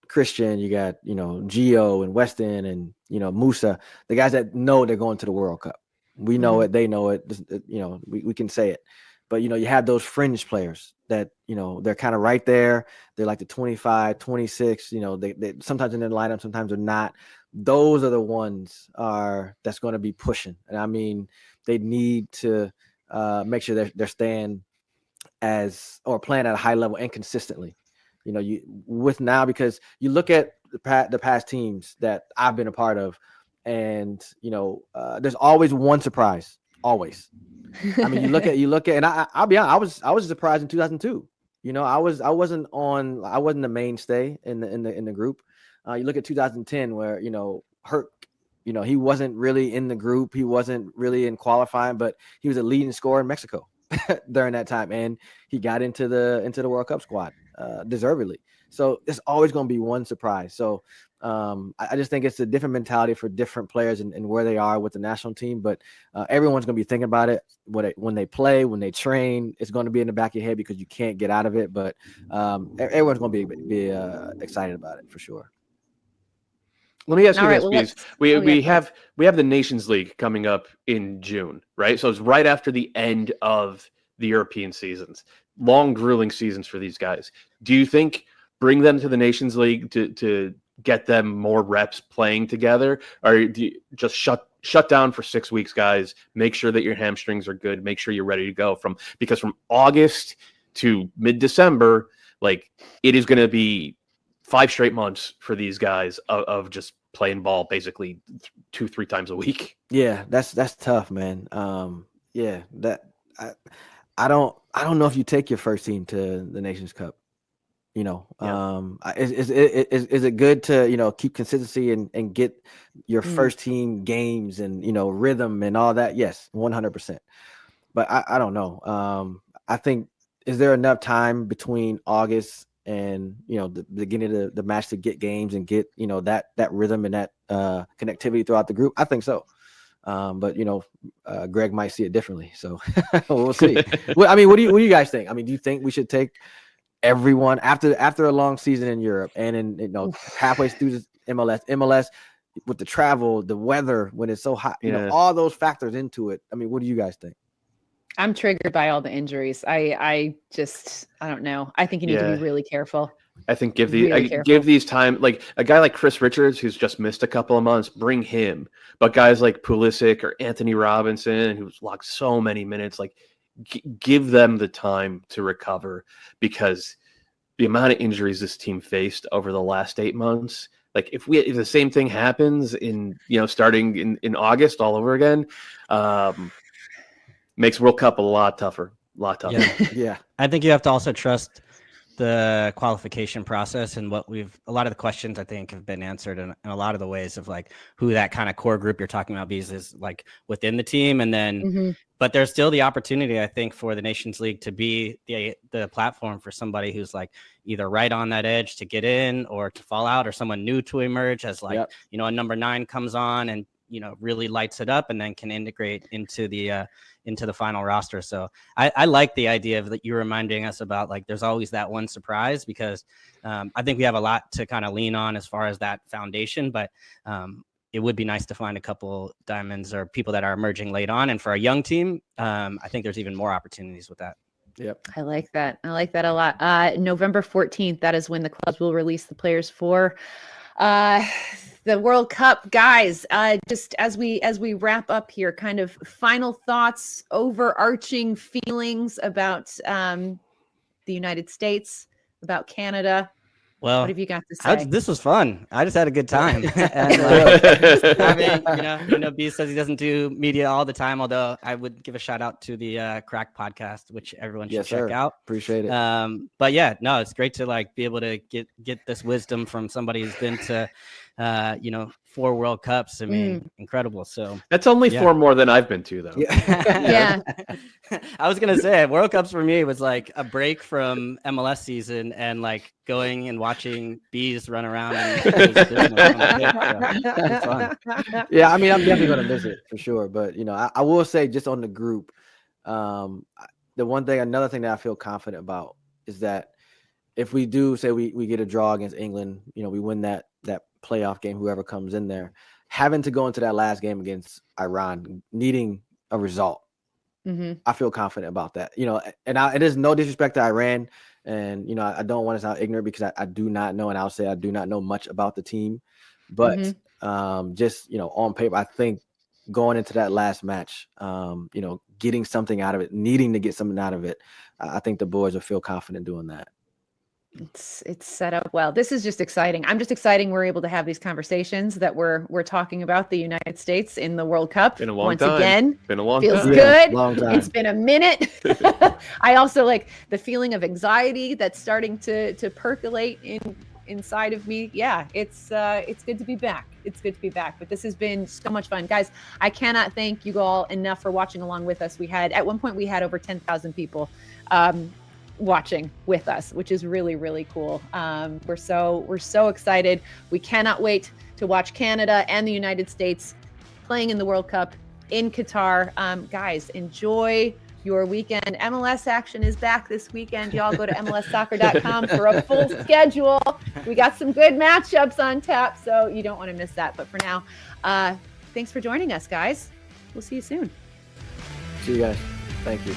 Christian, you got Gio and Weston and Musa, the guys that know they're going to the World Cup. We know it, they know it. We can say it, but you have those fringe players that they're kind of right there. They're like the 25, 26. They sometimes in their lineup, sometimes they're not. Those are the ones that's going to be pushing, and I mean they need to make sure they're staying or playing at a high level and consistently. Because you look at the past teams that I've been a part of, and there's always one surprise. Always. I mean, you look at, and I'll be honest, I was surprised in 2002. I wasn't the mainstay in the group. You look at 2010, where Herc, he wasn't really in the group. He wasn't really in qualifying, but he was a leading scorer in Mexico during that time, and he got into the World Cup squad deservedly. So there's always going to be one surprise. So I just think it's a different mentality for different players and where they are with the national team. But everyone's going to be thinking about it when they play, when they train. It's going to be in the back of your head because you can't get out of it. But everyone's going to be excited about it for sure. Let me ask you this, please. We have the Nations League coming up in June, right? So it's right after the end of the European seasons. Long, grueling seasons for these guys. Do you think bring them to the Nations League to get them more reps playing together, or do you just shut down for 6 weeks, guys? Make sure that your hamstrings are good. Make sure you're ready to go because from August to mid-December, like it is going to be 5 straight months for these guys of just playing ball basically 2-3 times a week. Yeah, that's tough, man. Yeah, that I don't know if you take your first team to the Nations Cup. You know, is it good to, keep consistency and get your first team games and, rhythm and all that? Yes, 100%. But I don't know. I think, is there enough time between August and, the beginning of the match to get games and get, that rhythm and that connectivity throughout the group? I think so. But Greg might see it differently. So we'll see. Well, I mean, what do you guys think? I mean, do you think we should take everyone after a long season in Europe and in halfway through this MLS with the travel, the weather when it's so hot, all those factors into it? I mean, what do you guys think? I'm triggered by all the injuries. I don't know. I think you need to be really careful. I think give these time, like a guy like Chris Richards, who's just missed a couple of months, bring him. But guys like Pulisic or Anthony Robinson, who's logged so many minutes, like give them the time to recover, because the amount of injuries this team faced over the last 8 months, like if the same thing happens in, starting in August all over again, makes World Cup a lot tougher. Yeah. I think you have to also trust the qualification process, and a lot of the questions I think have been answered in a lot of the ways of like who that kind of core group you're talking about is like within the team. And then, but there's still the opportunity, I think, for the Nations League to be the platform for somebody who's like either right on that edge to get in or to fall out, or someone new to emerge as like, a number 9 comes on and, really lights it up and then can integrate into the final roster. So I like the idea of that you're reminding us about, like, there's always that one surprise, because I think we have a lot to kind of lean on as far as that foundation, but it would be nice to find a couple diamonds or people that are emerging late on. And for a young team, I think there's even more opportunities with that. Yep. I like that a lot. November 14th, that is when the clubs will release the players for the World Cup. Guys, just as we wrap up here, kind of final thoughts, overarching feelings about the United States, about Canada. Well, what have you got to say? This was fun. I just had a good time. And B says he doesn't do media all the time, although I would give a shout out to the Crack podcast, which everyone should check out. Appreciate it. But yeah, no, it's great to like be able to get this wisdom from somebody who's been to 4 World Cups. I mean, incredible. So that's only 4 more than I've been to, though. Yeah. I was gonna say World Cups for me was like a break from MLS season and like going and watching bees run around. Yeah, I mean, I'm definitely gonna miss it for sure. But I will say, just on the group, another thing that I feel confident about is that if we do say we get a draw against England, we win that playoff game, whoever comes in there, having to go into that last game against Iran, needing a result. I feel confident about that, and it is no disrespect to Iran, and I don't want to sound ignorant, because I do not know, and I'll say I do not know much about the team, but just on paper, I think going into that last match, getting something out of it, needing to get something out of it, I think the boys will feel confident doing that. It's set up well. This is just exciting. I'm just excited we're able to have these conversations, that we're talking about the United States in the World Cup. Been a long once time. again. Been a long feels time. Good. Long time. It's been a minute. I also like the feeling of anxiety that's starting to percolate inside of me. Yeah, it's good to be back. It's good to be back. But this has been so much fun, guys. I cannot thank you all enough for watching along with us. At one point we had over 10,000 people watching with us, which is really, really cool. We're so excited. We cannot wait to watch Canada and the United States playing in the World Cup in Qatar. Guys, enjoy your weekend. MLS action is back this weekend. Y'all go to MLSsoccer.com for a full schedule. We got some good matchups on tap, so you don't want to miss that. But for now, thanks for joining us, guys. We'll see you soon. See you guys. Thank you.